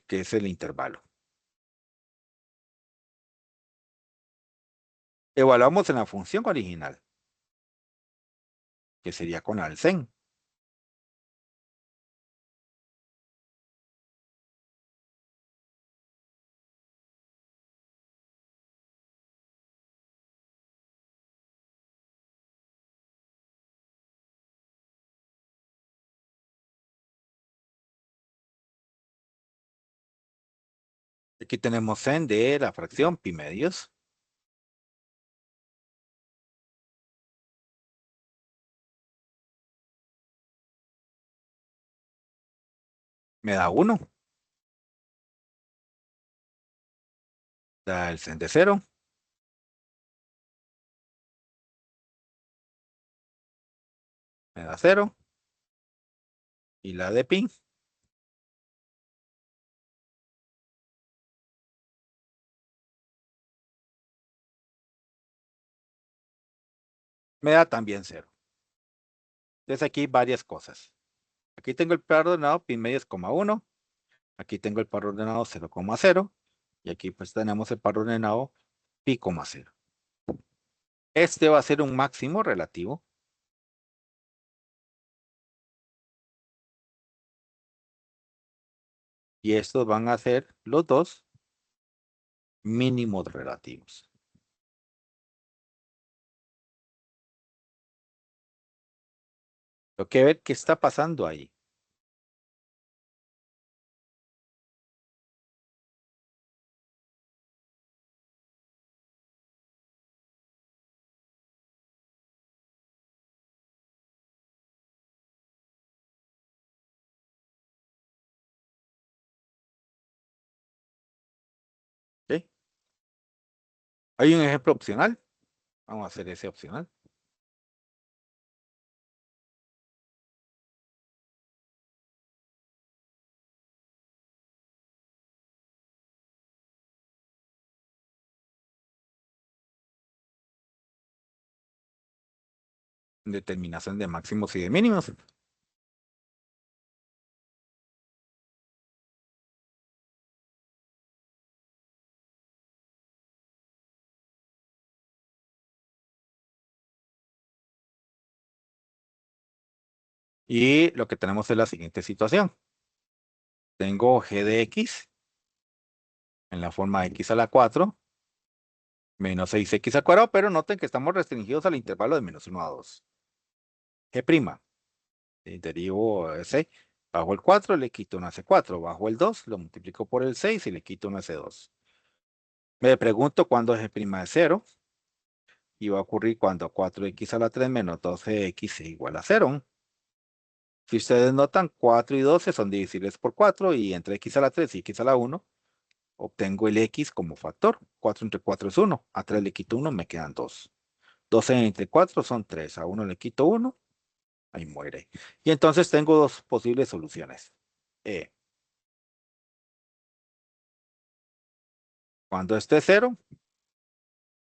que es el intervalo. Evaluamos en la función original, que sería con alcen. Aquí tenemos sen de la fracción pi medios. Me da 1. Da el sen de 0. Me da 0. Y la de pi me da también 0. Entonces aquí varias cosas. Aquí tengo el par ordenado pi medios, 1. Aquí tengo el par ordenado 0,0. Y aquí pues tenemos el par ordenado pi, 0. Este va a ser un máximo relativo. Y estos van a ser los dos mínimos relativos. Tengo que ver qué está pasando ahí. ¿Sí? Hay un ejemplo opcional. Vamos a hacer ese opcional. Determinación de máximos y de mínimos. Y lo que tenemos es la siguiente situación. Tengo g de x en la forma x a la 4 menos 6x al cuadrado, pero noten que estamos restringidos al intervalo de menos 1 a 2. G'. Derivo c. Bajo el 4 le quito un c4. Bajo el 2 lo multiplico por el 6 y le quito un c2. Me pregunto cuándo g' es 0. Y va a ocurrir cuando 4x a la 3 menos 12x es igual a 0. Si ustedes notan, 4 y 12 son divisibles por 4 y entre x a la 3 y x a la 1 obtengo el x como factor. 4 entre 4 es 1. A 3 le quito 1, me quedan 2. 12 entre 4 son 3. A 1 le quito 1, ahí muere. Y entonces tengo dos posibles soluciones. Cuando esté 0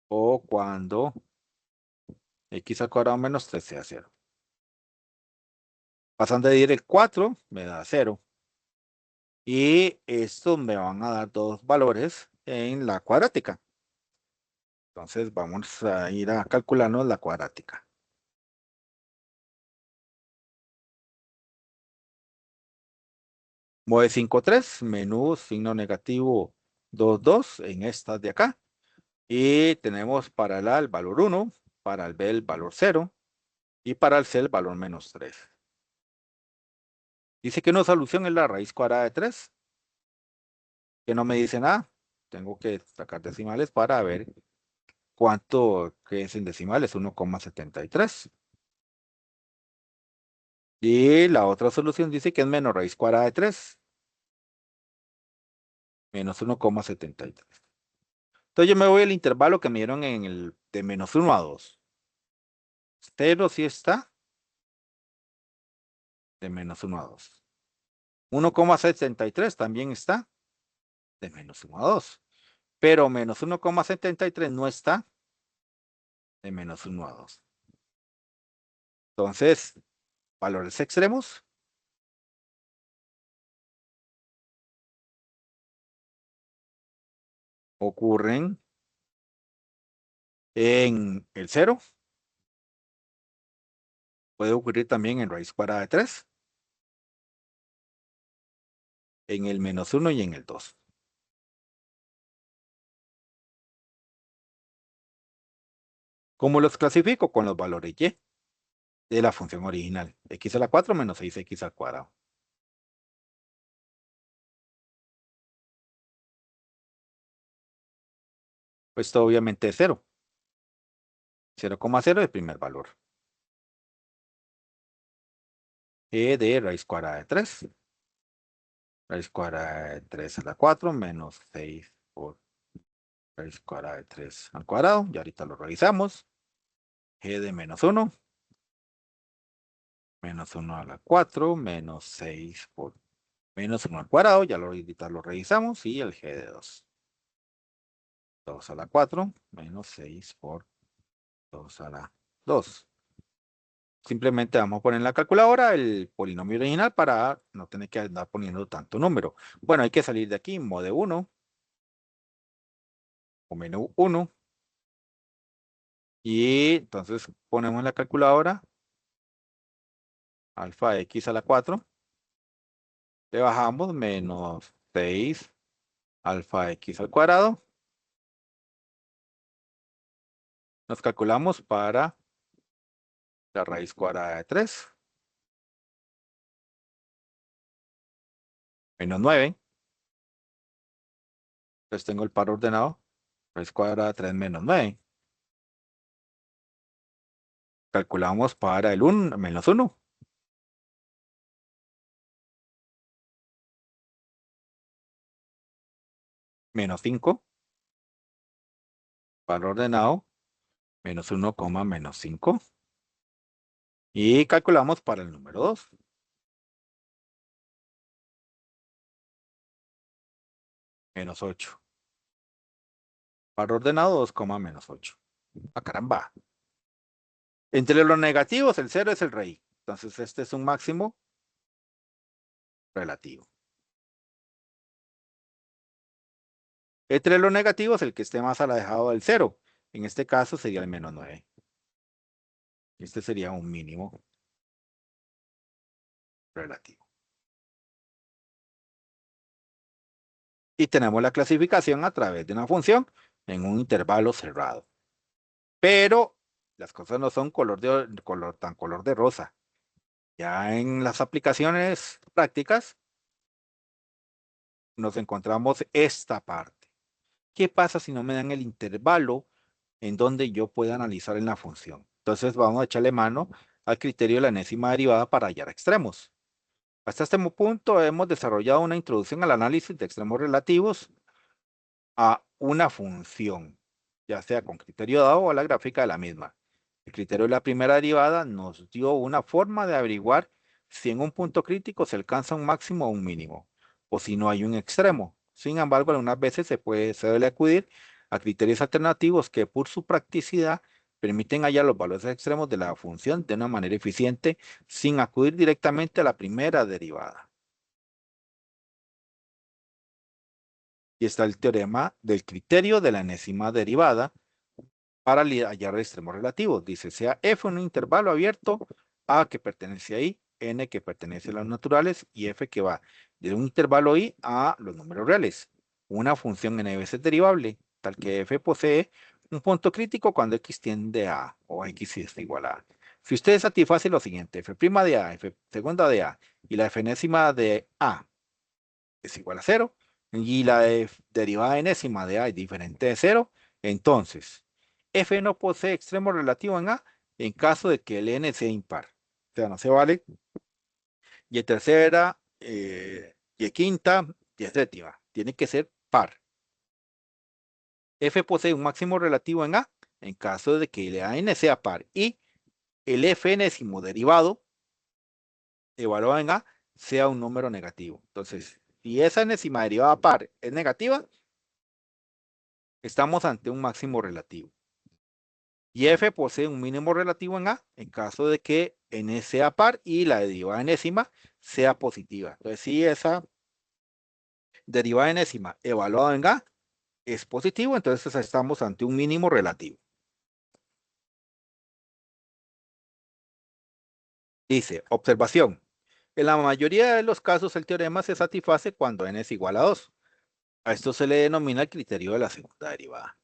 o cuando x al cuadrado menos 3 sea 0. Pasando a dividir el 4 me da 0. Y estos me van a dar dos valores en la cuadrática. Entonces vamos a ir a calcularnos la cuadrática. Mueve 5,3 menos signo negativo 2,2 en estas de acá. Y tenemos para el A el valor 1, para el B el valor 0 y para el C el valor menos 3. Dice que una solución es la raíz cuadrada de 3, que no me dice nada. Tengo que sacar decimales para ver cuánto que es en decimales, 1,73. Y la otra solución dice que es menos raíz cuadrada de 3, menos 1,73. Entonces yo me voy al intervalo que me dieron en el de menos 1 a 2. 0 sí está, de menos 1 a 2. 1,73 también está, de menos 1 a 2. Pero menos 1,73 no está, de menos 1 a 2. Entonces, valores extremos ocurren en el 0. Puede ocurrir también en raíz cuadrada de 3, en el menos 1 y en el 2. ¿Cómo los clasifico? Con los valores y de la función original. X a la 4 menos 6x al cuadrado. Pues esto obviamente es 0. 0,0 es el primer valor. E de raíz cuadrada de 3. Raíz cuadrada de 3 a la 4 menos 6 por raíz cuadrada de 3 al cuadrado. Y ahorita lo revisamos. G de menos 1. Menos 1 a la 4 menos 6 por menos 1 al cuadrado. Ya ahorita lo revisamos. Y el G de 2. 2 a la 4 menos 6 por 2 a la 2. Simplemente vamos a poner en la calculadora el polinomio original para no tener que andar poniendo tanto número. Bueno, hay que salir de aquí, mode 1 o menú 1. Y entonces ponemos en la calculadora alfa x a la 4. Le bajamos menos 6 alfa x al cuadrado. Nos calculamos para la raíz cuadrada de 3. Menos 9. Entonces tengo el par ordenado. Raíz cuadrada de 3 menos 9. Calculamos para el 1 menos 1. Menos 5. Par ordenado. Menos 1, menos 5. Y calculamos para el número 2. Menos 8. Par ordenado 2, menos 8. ¡Ah, caramba! Entre los negativos, el 0 es el rey. Entonces, este es un máximo relativo. Entre los negativos, el que esté más alejado del 0. En este caso sería el menos 9. Este sería un mínimo relativo. Y tenemos la clasificación a través de una función en un intervalo cerrado. Pero las cosas no son tan color de rosa. Ya en las aplicaciones prácticas nos encontramos esta parte. ¿Qué pasa si no me dan el intervalo en donde yo pueda analizar en la función? Entonces vamos a echarle mano al criterio de la enésima derivada para hallar extremos. Hasta este punto hemos desarrollado una introducción al análisis de extremos relativos a una función, ya sea con criterio dado o a la gráfica de la misma. El criterio de la primera derivada nos dio una forma de averiguar si en un punto crítico se alcanza un máximo o un mínimo, o si no hay un extremo. Sin embargo, algunas veces se debe acudir a criterios alternativos que por su practicidad permiten hallar los valores extremos de la función de una manera eficiente sin acudir directamente a la primera derivada. Y está el teorema del criterio de la enésima derivada para hallar extremos relativos. Dice, sea f un intervalo abierto, a que pertenece a i, n que pertenece a los naturales y f que va de un intervalo i a los números reales. Una función n veces derivable, tal que f posee un punto crítico cuando x tiende a A o x es igual a A. Si usted satisface lo siguiente, f' de A, f segunda de A y la f enésima de A es igual a 0 y la derivada enésima de A es diferente de 0, entonces f no posee extremo relativo en A en caso de que el n sea impar. O sea, no se vale y tercera, y quinta, y séptima. Tiene que ser par. F posee un máximo relativo en A en caso de que la n sea par y el f enésimo derivado evaluado en A sea un número negativo. Entonces, si esa enésima derivada par es negativa, estamos ante un máximo relativo. Y f posee un mínimo relativo en A en caso de que n sea par y la derivada enésima sea positiva. Entonces, si esa derivada enésima evaluada en A es positivo, entonces estamos ante un mínimo relativo. Dice, observación. En la mayoría de los casos el teorema se satisface cuando n es igual a 2. A esto se le denomina el criterio de la segunda derivada.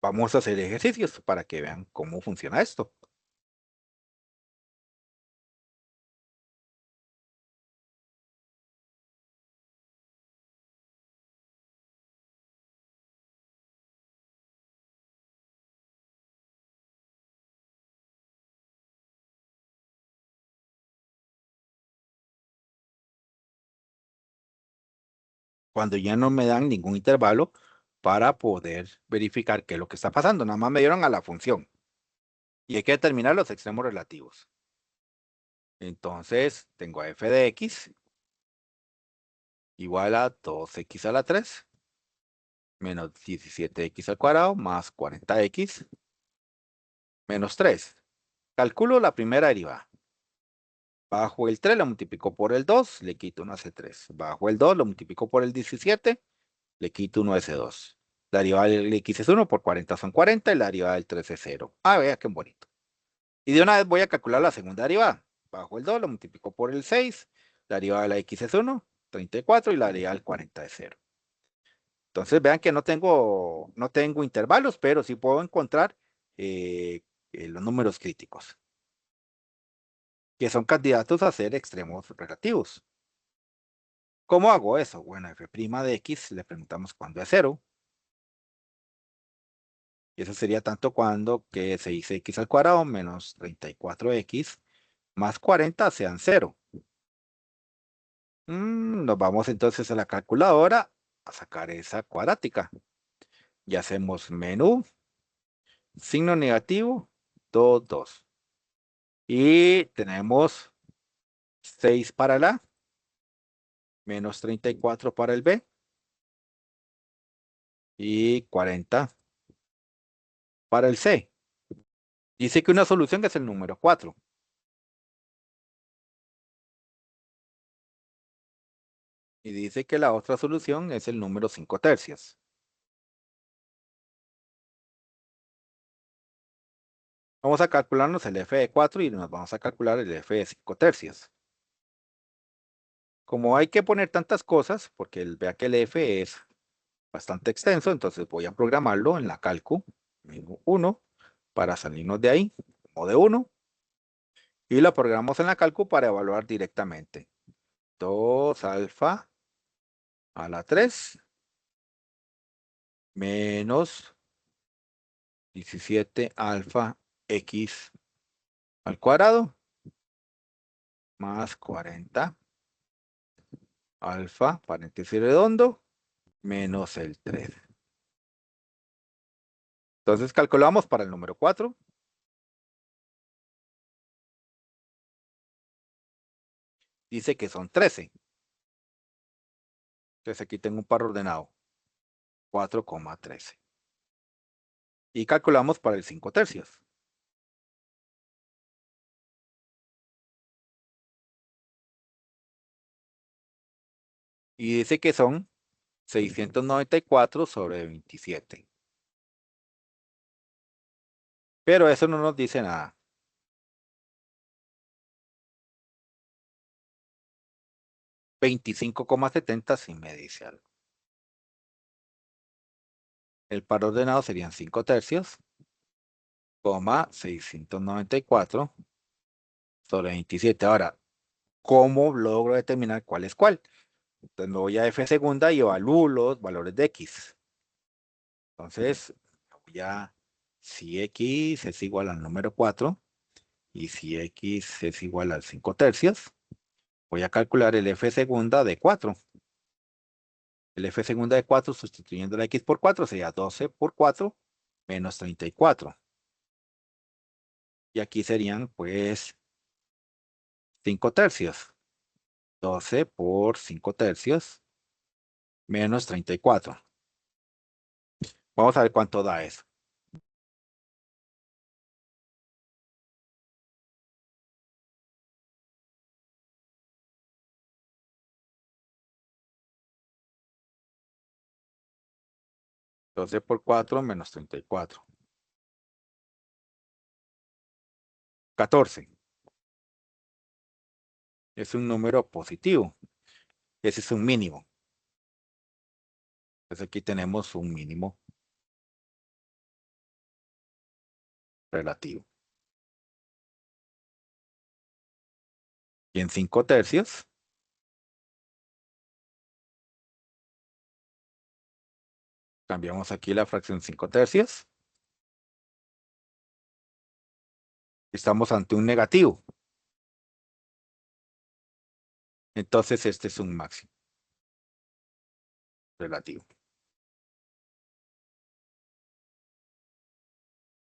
Vamos a hacer ejercicios para que vean cómo funciona esto. Cuando ya no me dan ningún intervalo para poder verificar qué es lo que está pasando. Nada más me dieron a la función. Y hay que determinar los extremos relativos. Entonces, tengo a f de x igual a 2x a la 3 menos 17x al cuadrado más 40x menos 3. Calculo la primera derivada. Bajo el 3 lo multiplico por el 2, le quito 1 hace 3. Bajo el 2 lo multiplico por el 17, le quito 1 hace 2. La derivada del x es 1, por 40 son 40 y la derivada del 3 es 0. Ah, vea qué bonito. Y de una vez voy a calcular la segunda derivada. Bajo el 2 lo multiplico por el 6, la derivada de la x es 1, 34 y la derivada del 40 es 0. Entonces vean que no tengo intervalos, pero sí puedo encontrar los números críticos, que son candidatos a ser extremos relativos. ¿Cómo hago eso? Bueno, f' de x le preguntamos cuándo es 0. Y eso sería tanto cuando que 6x al cuadrado menos 34x más 40 sean 0. Nos vamos entonces a la calculadora a sacar esa cuadrática. Y hacemos menú, signo negativo, 2, 2. Y tenemos 6 para el A, menos 34 para el B y 40 para el C. Dice que una solución es el número 4. Y dice que la otra solución es el número 5 tercios. Vamos a calcularnos el f de 4 y nos vamos a calcular el f de 5 tercios. Como hay que poner tantas cosas, porque vea que el f es bastante extenso, entonces voy a programarlo en la calcu 1 para salirnos de ahí, como de 1, y lo programamos en la calcu para evaluar directamente. 2 alfa a la 3 menos 17 alfa x al cuadrado más 40 alfa, paréntesis redondo, menos el 3. Entonces calculamos para el número 4. Dice que son 13. Entonces aquí tengo un par ordenado. 4,13. Y calculamos para el 5 tercios. Y dice que son 694 sobre 27. Pero eso no nos dice nada. 25,70 sí me dice algo. El par ordenado serían 5 tercios, 694 sobre 27. Ahora, ¿cómo logro determinar cuál es cuál? Entonces me voy a f segunda y evalúo los valores de x. Entonces, si x es igual al número 4 y si x es igual al 5 tercios, voy a calcular el f segunda de 4. El f segunda de 4 sustituyendo la x por 4 sería 12 por 4 menos 34. Y aquí serían pues 5 tercios. 12 por 5 tercios menos 34. Vamos a ver cuánto da eso. Doce por 4 menos 34. 14. Es un número positivo. Ese es un mínimo. Entonces aquí tenemos un mínimo relativo. Y en 5 tercios, cambiamos aquí la fracción 5 tercios. Estamos ante un negativo. Entonces este es un máximo relativo.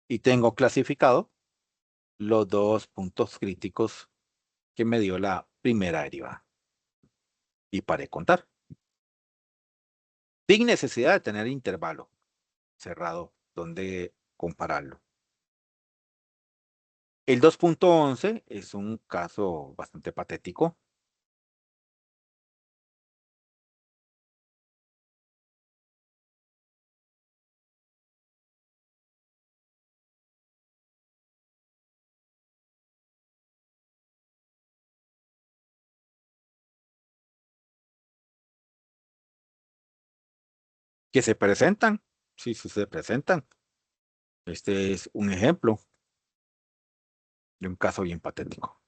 Y tengo clasificado los dos puntos críticos que me dio la primera derivada. Y paré contar. sin necesidad de tener intervalo cerrado donde compararlo. El 2.11 es un caso bastante patético. Que se presentan, sí se presentan. Este es un ejemplo de un caso bien patético.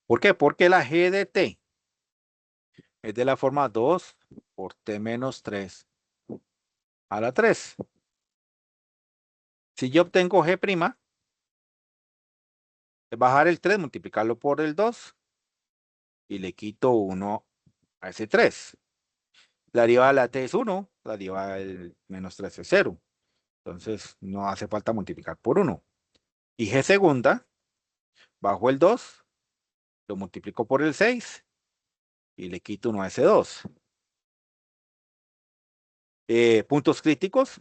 ¿Por qué? Porque la g de t es de la forma 2 por t menos 3 a la 3. Si yo obtengo g', es bajar el 3, multiplicarlo por el 2 y le quito 1 a ese 3. La derivada de la t es 1, la derivada del menos 3 es 0. Entonces no hace falta multiplicar por 1. Y g segunda, bajo el 2, lo multiplico por el 6 y le quito 1 a ese 2. Puntos críticos.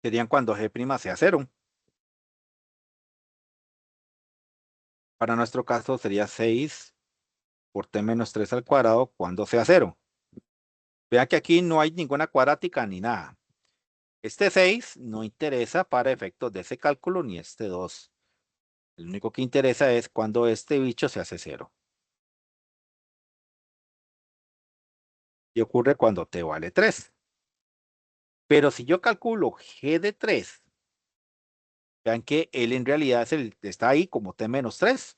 Serían cuando g' sea 0. Para nuestro caso sería 6 por t menos 3 al cuadrado cuando sea 0. Vean que aquí no hay ninguna cuadrática ni nada. Este 6 no interesa para efectos de ese cálculo ni este 2. Lo único que interesa es cuando este bicho se hace 0. Y ocurre cuando t vale 3. Pero si yo calculo g de 3, vean que él en realidad está ahí como t menos 3.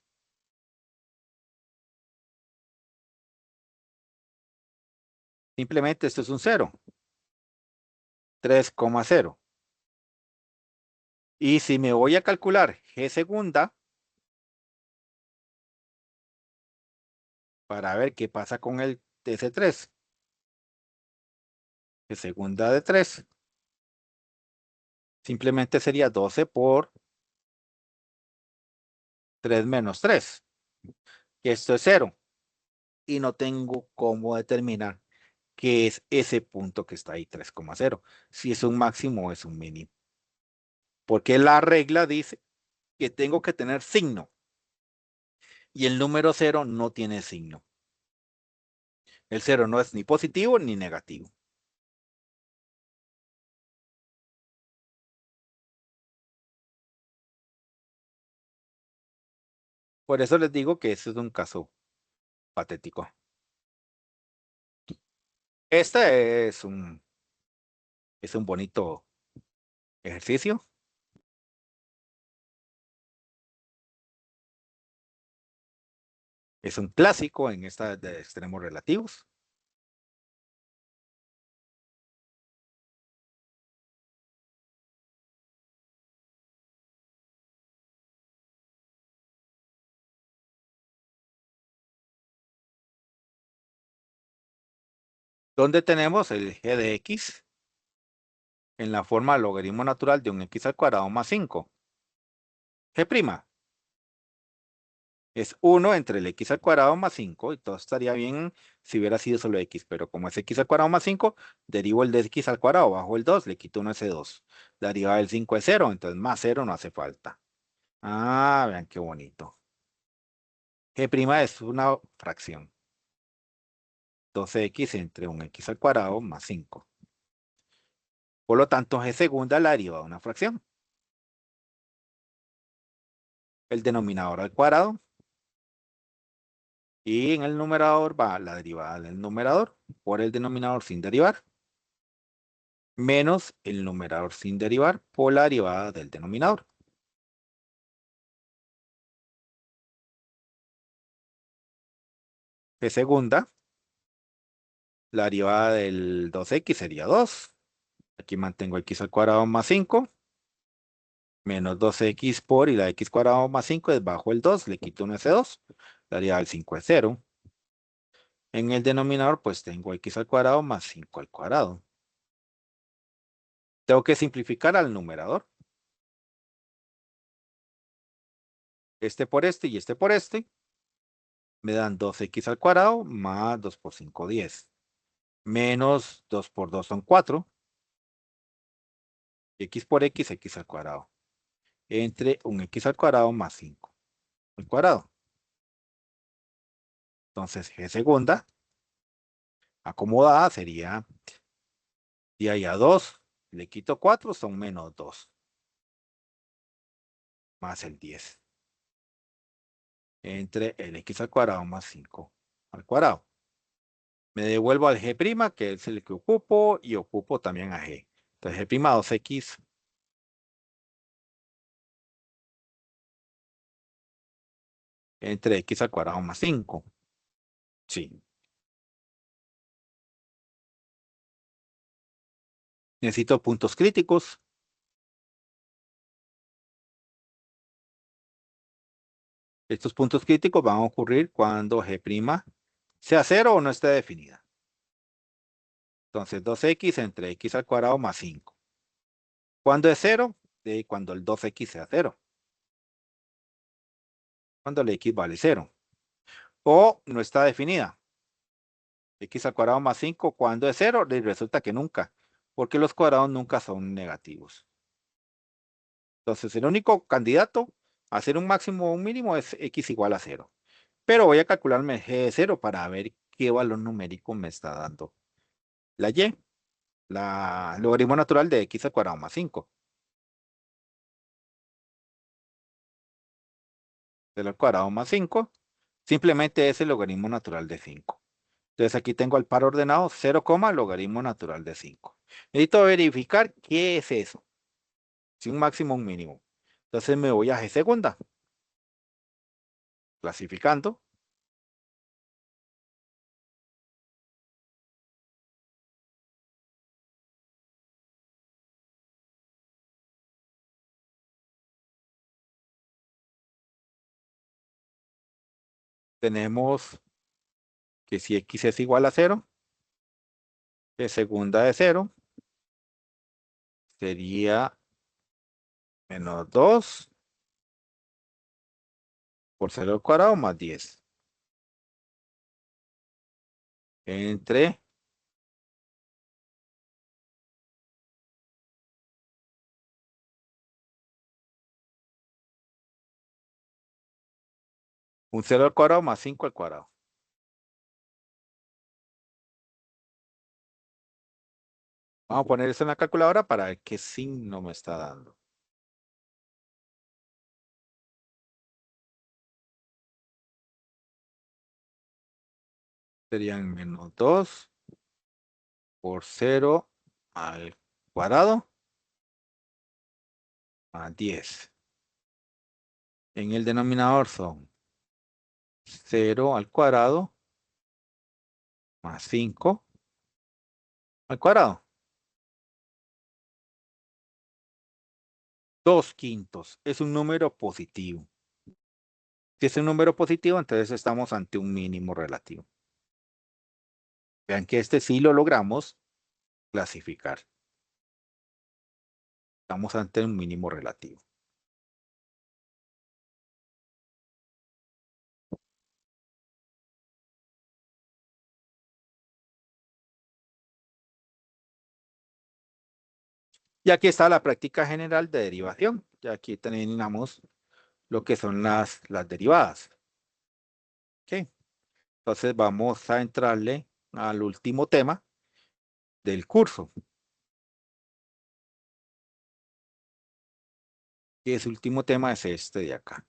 Simplemente esto es un 0. 3,0. Y si me voy a calcular g segunda, para ver qué pasa con el TC3, g segunda de 3, simplemente sería 12 por 3 menos 3. Y esto es 0. Y no tengo cómo determinar qué es ese punto que está ahí, 3,0. Si es un máximo o es un mínimo. Porque la regla dice que tengo que tener signo. Y el número 0 no tiene signo. El 0 no es ni positivo ni negativo. Por eso les digo que este es un caso patético. Este es un bonito ejercicio. Es un clásico en esta de extremos relativos. Donde tenemos el g de x en la forma logaritmo natural de un x al cuadrado más 5. G' es 1 entre el x al cuadrado más 5, y todo estaría bien si hubiera sido solo x, pero como es x al cuadrado más 5, derivo el de x al cuadrado, bajo el 2, le quito 1 a ese 2. La derivada del 5 es 0, entonces más 0 no hace falta. Ah, vean qué bonito. G' es una fracción. 12x entre un x al cuadrado más 5. Por lo tanto, g segunda la derivada de una fracción. El denominador al cuadrado. Y en el numerador va la derivada del numerador por el denominador sin derivar, menos el numerador sin derivar por la derivada del denominador. G segunda, la derivada del 2x sería 2. Aquí mantengo x al cuadrado más 5, menos 2x por, y la x cuadrado más 5 es bajo el 2, le quito 1 a ese 2. La derivada del 5 es 0. En el denominador, pues tengo x al cuadrado más 5 al cuadrado. Tengo que simplificar al numerador. Este por este y este por este. me dan 2x al cuadrado más 2 por 5, 10. Menos 2 por 2 son 4. X por X, X al cuadrado. Entre un X al cuadrado más 5 al cuadrado. Entonces, G segunda acomodada sería de ahí a 2, le quito 4, son menos 2, más el 10. Entre el X al cuadrado más 5 al cuadrado. Me devuelvo al G', que es el que ocupo, y ocupo también a G. Entonces, G' 2X entre X al cuadrado más 5. Sí. Necesito puntos críticos. Estos puntos críticos van a ocurrir cuando G' sea 0 o no esté definida. Entonces, 2X entre X al cuadrado más 5. ¿Cuándo es 0? Cuando el 2X sea 0. Cuando el X vale 0. O no está definida. X al cuadrado más 5, cuando es 0, resulta que nunca, porque los cuadrados nunca son negativos. Entonces, el único candidato a hacer un máximo o un mínimo es X igual a 0. Pero voy a calcularme G de 0 para ver qué valor numérico me está dando la Y, la logaritmo natural de X al cuadrado más 5. De al cuadrado más 5, simplemente es el logaritmo natural de 5. Entonces aquí tengo al par ordenado 0, logaritmo natural de 5. Necesito verificar qué es eso. Si un máximo o un mínimo. Entonces me voy a G segunda. Clasificando. Tenemos que si X es igual a 0, G segunda de 0 sería menos 2 por 0 al cuadrado más 10. Entre un 0 al cuadrado más 5 al cuadrado. Vamos a poner eso en la calculadora para ver qué signo me está dando. Serían menos 2 por 0 al cuadrado más 10. En el denominador son 0 al cuadrado más 5 al cuadrado. 2/5 es un número positivo. Si es un número positivo, entonces estamos ante un mínimo relativo. Vean que este sí lo logramos clasificar. Estamos ante un mínimo relativo. Y aquí está la práctica general de derivación. Y aquí tenemos lo que son las derivadas. ¿Ok? Entonces vamos a entrarle al último tema del curso. Y ese último tema es este de acá.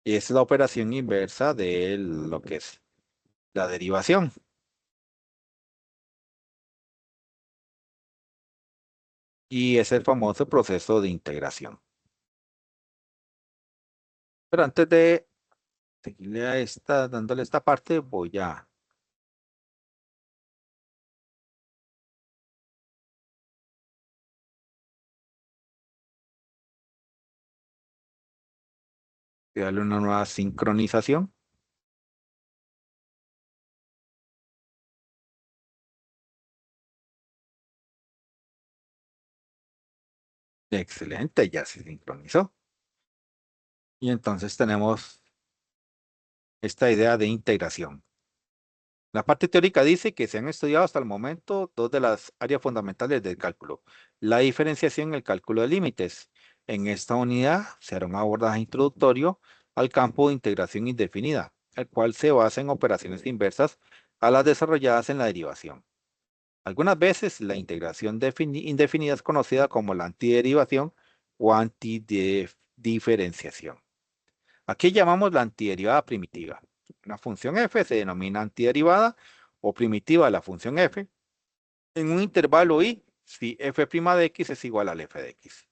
Y es la operación inversa de lo que es la derivación. Y es el famoso proceso de integración. Pero antes de seguirle a dándole esta parte, voy a darle una nueva sincronización. Excelente, ya se sincronizó. Y entonces tenemos esta idea de integración. La parte teórica dice que se han estudiado hasta el momento dos de las áreas fundamentales del cálculo, la diferenciación y el cálculo de límites. En esta unidad se hará un abordaje introductorio al campo de integración indefinida, el cual se basa en operaciones inversas a las desarrolladas en la derivación. Algunas veces la integración indefinida es conocida como la antiderivación o antidiferenciación. Aquí llamamos la antiderivada primitiva. Una función f se denomina antiderivada o primitiva de la función f en un intervalo i si f' de x es igual al f de x,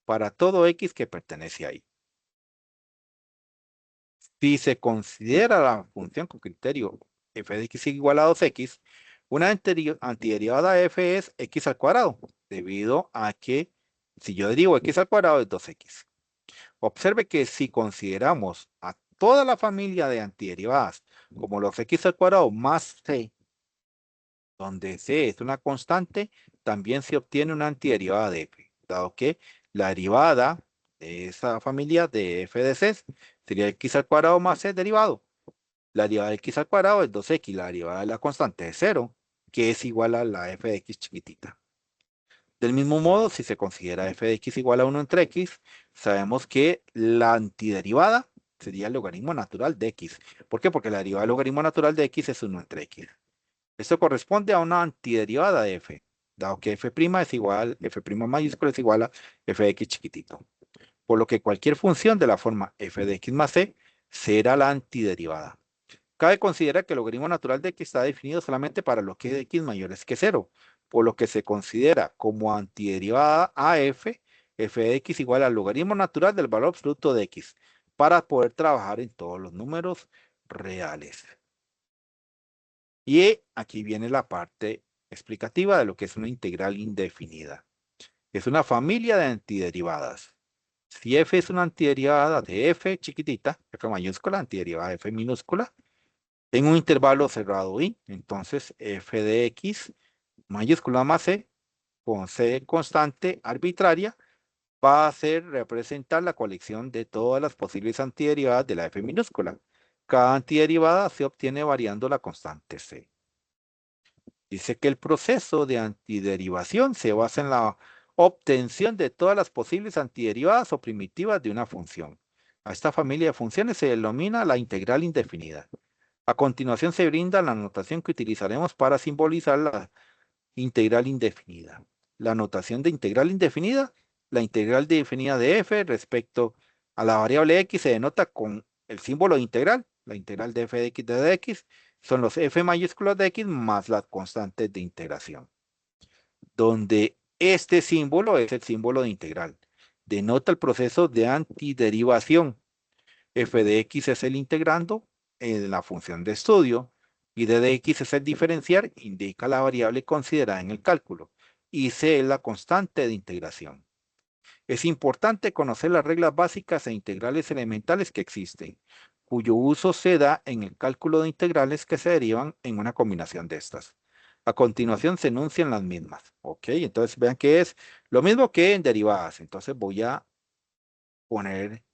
para todo x que pertenece a i. Si se considera la función con criterio f de x igual a 2x, una antiderivada f es x al cuadrado, debido a que si yo derivo x al cuadrado es 2x. Observe que si consideramos a toda la familia de antiderivadas como los x al cuadrado más c, donde c es una constante, también se obtiene una antiderivada de f, dado que la derivada de esa familia de f de c sería x al cuadrado más c derivado. La derivada de x al cuadrado es 2x, la derivada de la constante es 0, que es igual a la f de x chiquitita. Del mismo modo, si se considera f de x igual a 1 entre x, sabemos que la antiderivada sería el logaritmo natural de x. ¿Por qué? Porque la derivada del logaritmo natural de x es 1 entre x. Esto corresponde a una antiderivada de f, dado que f' es igual, f' mayúscula es igual a f de x chiquitito. Por lo que cualquier función de la forma f de x más c será la antiderivada. Cabe considerar que el logaritmo natural de x está definido solamente para los que x mayores que 0, por lo que se considera como antiderivada a f de x igual al logaritmo natural del valor absoluto de x, para poder trabajar en todos los números reales. Y aquí viene la parte explicativa de lo que es una integral indefinida. Es una familia de antiderivadas. Si f es una antiderivada de f chiquitita, f mayúscula, antiderivada de f minúscula, en un intervalo cerrado i, entonces f de x mayúscula más c, con c constante arbitraria, va a ser representar la colección de todas las posibles antiderivadas de la f minúscula. Cada antiderivada se obtiene variando la constante c. Dice que el proceso de antiderivación se basa en la obtención de todas las posibles antiderivadas o primitivas de una función. A esta familia de funciones se denomina la integral indefinida. A continuación se brinda la notación que utilizaremos para simbolizar la integral indefinida. La notación de integral indefinida, la integral definida de f respecto a la variable x se denota con el símbolo de integral, la integral de f de x de dx, son los f mayúsculas de x más las constantes de integración, donde este símbolo es el símbolo de integral. Denota el proceso de antiderivación. F de x es el integrando en la función de estudio y d de x es el diferenciar, indica la variable considerada en el cálculo, y c es la constante de integración. Es importante conocer las reglas básicas e integrales elementales que existen, cuyo uso se da en el cálculo de integrales que se derivan en una combinación de estas. A continuación se enuncian las mismas. ¿Ok? Entonces vean que es lo mismo que en derivadas. Entonces voy a poner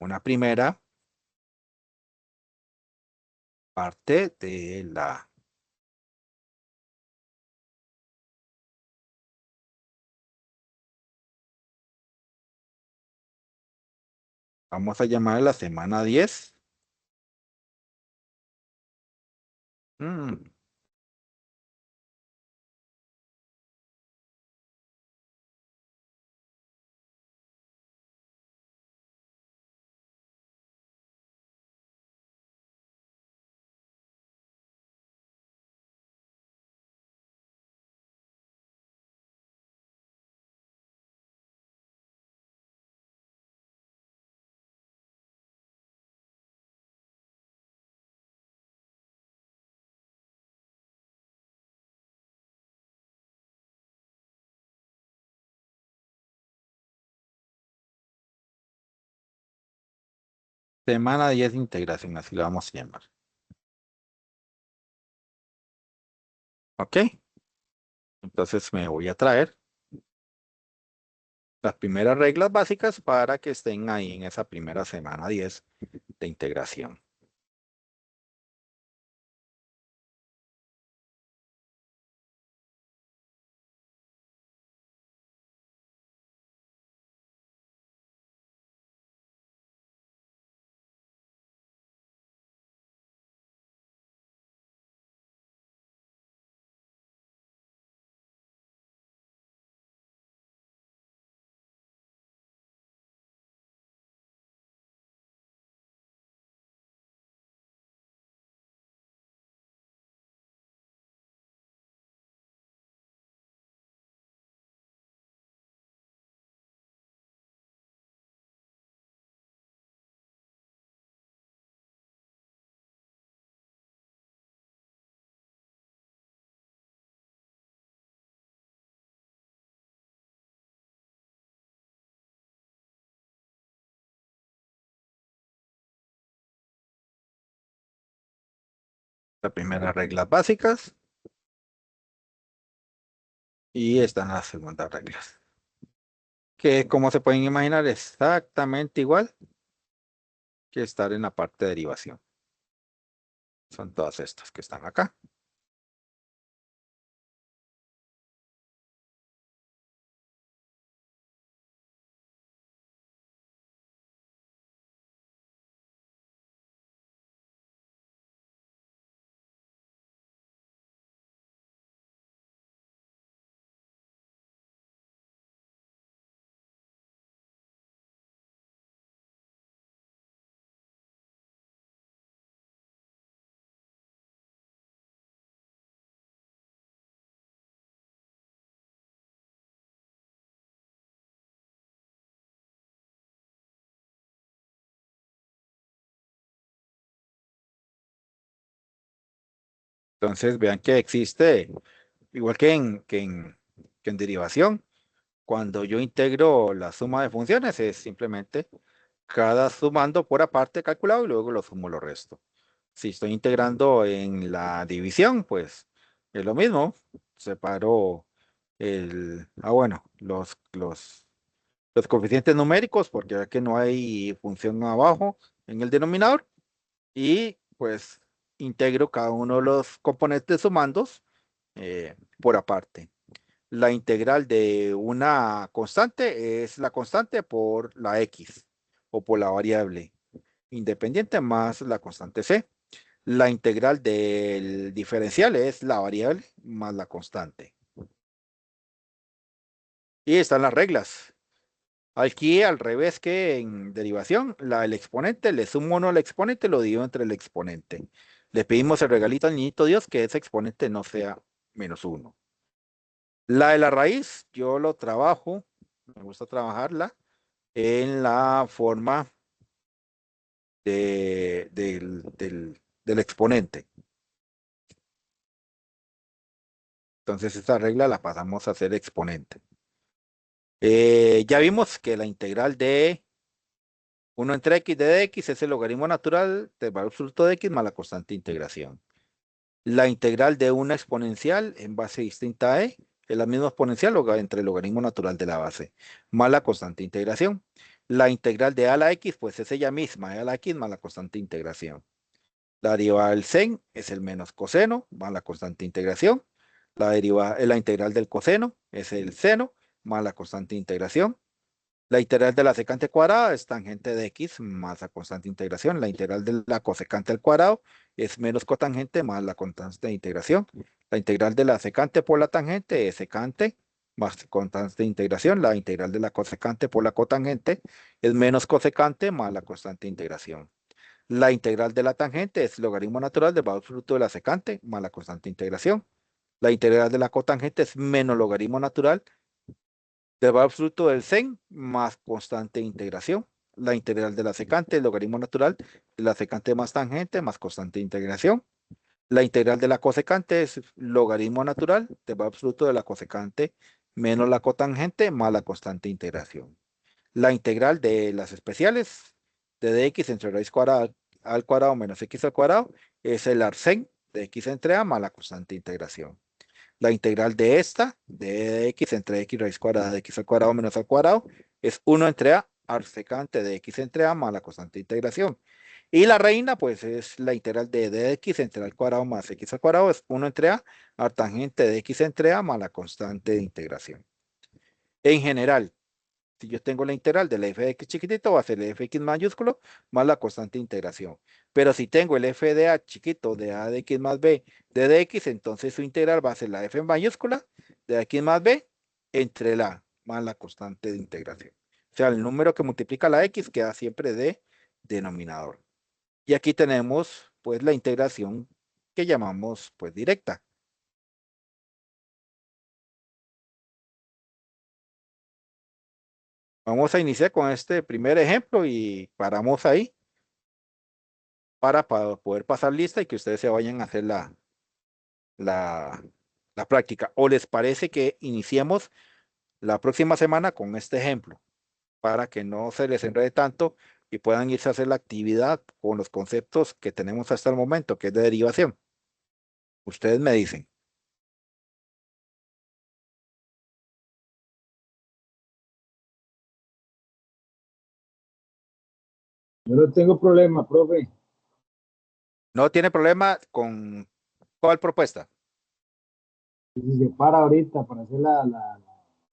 una primera parte de la... Vamos a llamar la semana 10. Mm, semana 10 de integración, así lo vamos a llamar. ¿Ok? Entonces me voy a traer Las primeras reglas básicas para que estén ahí en esa primera semana 10 de integración. Las primeras reglas básicas y están las segundas reglas. Que como se pueden imaginar, exactamente igual que estar en la parte de derivación. Son todas estas que están acá. Entonces vean que existe, igual que en derivación, cuando yo integro la suma de funciones es simplemente cada sumando por aparte calculado y luego lo sumo lo resto. Si estoy integrando en la división, pues es lo mismo. Separo bueno, los coeficientes numéricos, porque aquí no hay función abajo en el denominador, y pues integro cada uno de los componentes sumandos por aparte. La integral de una constante es la constante por la x o por la variable independiente más la constante c. La integral del diferencial es la variable más la constante. Y están las reglas. Aquí al revés que en derivación, el exponente, le sumo uno al exponente, lo divido entre el exponente. Le pedimos el regalito al niñito Dios que ese exponente no sea -1. La de la raíz, yo lo trabajo, me gusta trabajarla en la forma del exponente. Entonces esta regla la pasamos a ser exponente. Ya vimos que la integral de 1 entre x de dx es el logaritmo natural del valor absoluto de x más la constante de integración. La integral de una exponencial en base distinta a e es la misma exponencial entre el logaritmo natural de la base más la constante de integración. La integral de a a la x pues es ella misma, a la x más la constante de integración. La derivada del sen es el menos coseno más la constante de integración. La integral del coseno es el seno más la constante de integración. La integral de la secante cuadrada es tangente de x más la constante de integración. La integral de la cosecante al cuadrado es menos cotangente más la constante de integración. La integral de la secante por la tangente es secante más constante de integración. La integral de la cosecante por la cotangente es menos cosecante más la constante de integración. La integral de la tangente es logaritmo natural del valor absoluto de la secante más la constante de integración. La integral de la cotangente es menos logaritmo natural del valor absoluto del sen más constante de integración. La integral de la secante, el logaritmo natural de la secante más tangente más constante de integración. La integral de la cosecante es logaritmo natural del valor absoluto de la cosecante menos la cotangente más la constante de integración. La integral de las especiales de dx entre raíz cuadrada al cuadrado menos x al cuadrado es el arcén de x entre a más la constante de integración. La integral de esta, de x entre x raíz cuadrada de x al cuadrado menos al cuadrado, es 1 entre a secante de x entre a más la constante de integración. Y la reina, pues es la integral de d de x entre al cuadrado más x al cuadrado, es 1 entre a tangente de x entre a más la constante de integración. En general, si yo tengo la integral de la f de x chiquitito, va a ser el fx mayúsculo más la constante de integración. Pero si tengo el f de a chiquito de a de x más b de dx, entonces su integral va a ser la f mayúscula de x más b entre la a más la constante de integración. O sea, el número que multiplica la x queda siempre de denominador. Y aquí tenemos pues la integración que llamamos pues directa. Vamos a iniciar con este primer ejemplo y paramos ahí para poder pasar lista y que ustedes se vayan a hacer la, la práctica. ¿O les parece que iniciemos la próxima semana con este ejemplo para que no se les enrede tanto y puedan irse a hacer la actividad con los conceptos que tenemos hasta el momento, que es de derivación? Ustedes me dicen. Yo no tengo problema, profe. ¿No tiene problema con cuál propuesta? Si se para ahorita para hacer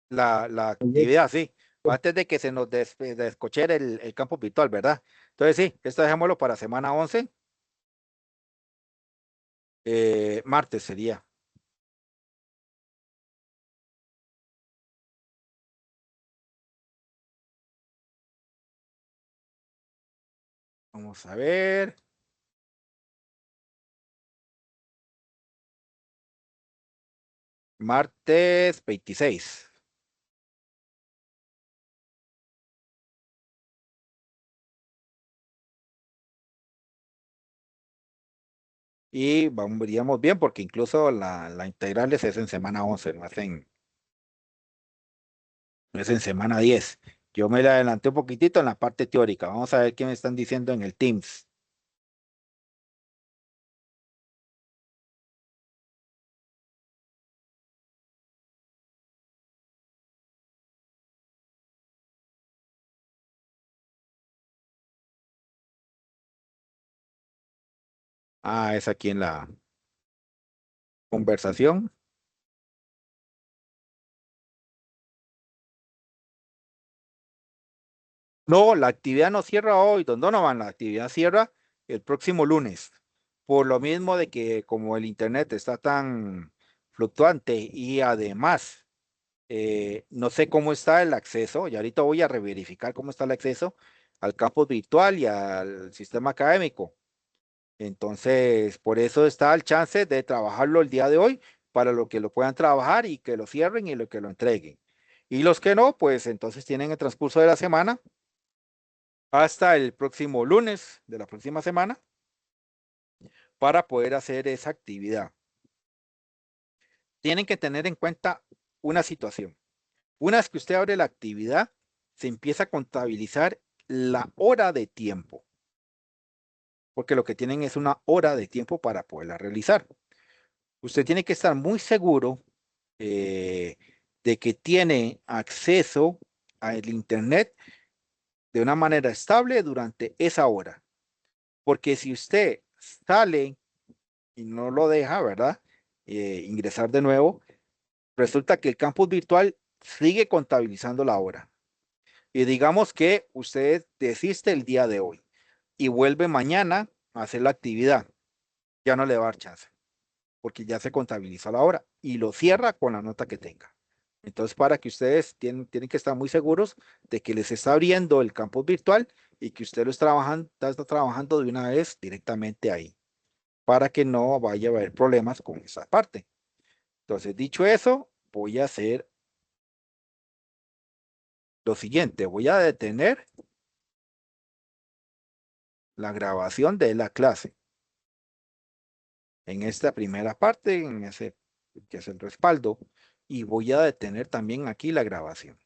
La actividad, sí. Antes de que se nos descochere el campo virtual, ¿verdad? Entonces, sí, esto dejémoslo para semana 11. Martes sería. Vamos a ver. Martes 26. Y iríamos bien porque incluso la integrales es en semana 11, no es en semana 10. Yo me la adelanté un poquitito en la parte teórica. Vamos a ver qué me están diciendo en el Teams. Ah, es aquí en la conversación. No, la actividad no cierra hoy, don Donovan. La actividad cierra el próximo lunes. Por lo mismo de que como el internet está tan fluctuante y además no sé cómo está el acceso, y ahorita voy a reverificar cómo está el acceso al campus virtual y al sistema académico. Entonces, por eso está el chance de trabajarlo el día de hoy para lo que lo puedan trabajar y que lo cierren y lo que lo entreguen. Y los que no, pues entonces tienen el transcurso de la semana hasta el próximo lunes de la próxima semana para poder hacer esa actividad. Tienen que tener en cuenta una situación. Una vez que usted abre la actividad, se empieza a contabilizar la hora de tiempo, porque lo que tienen es una hora de tiempo para poderla realizar. Usted tiene que estar muy seguro eh, de que tiene acceso al Internet de una manera estable durante esa hora, porque si usted sale y no lo deja, ¿verdad? Ingresar de nuevo, resulta que el campus virtual sigue contabilizando la hora. Y digamos que usted desiste el día de hoy y vuelve mañana a hacer la actividad, ya no le va a dar chance, porque ya se contabilizó la hora y lo cierra con la nota que tenga. Entonces, para que ustedes tienen que estar muy seguros de que les está abriendo el campus virtual y que usted lo está trabajando de una vez directamente ahí, para que no vaya a haber problemas con esa parte. Entonces, dicho eso, voy a hacer lo siguiente, voy a detener la grabación de la clase en esta primera parte, en ese que es el respaldo, y voy a detener también aquí la grabación.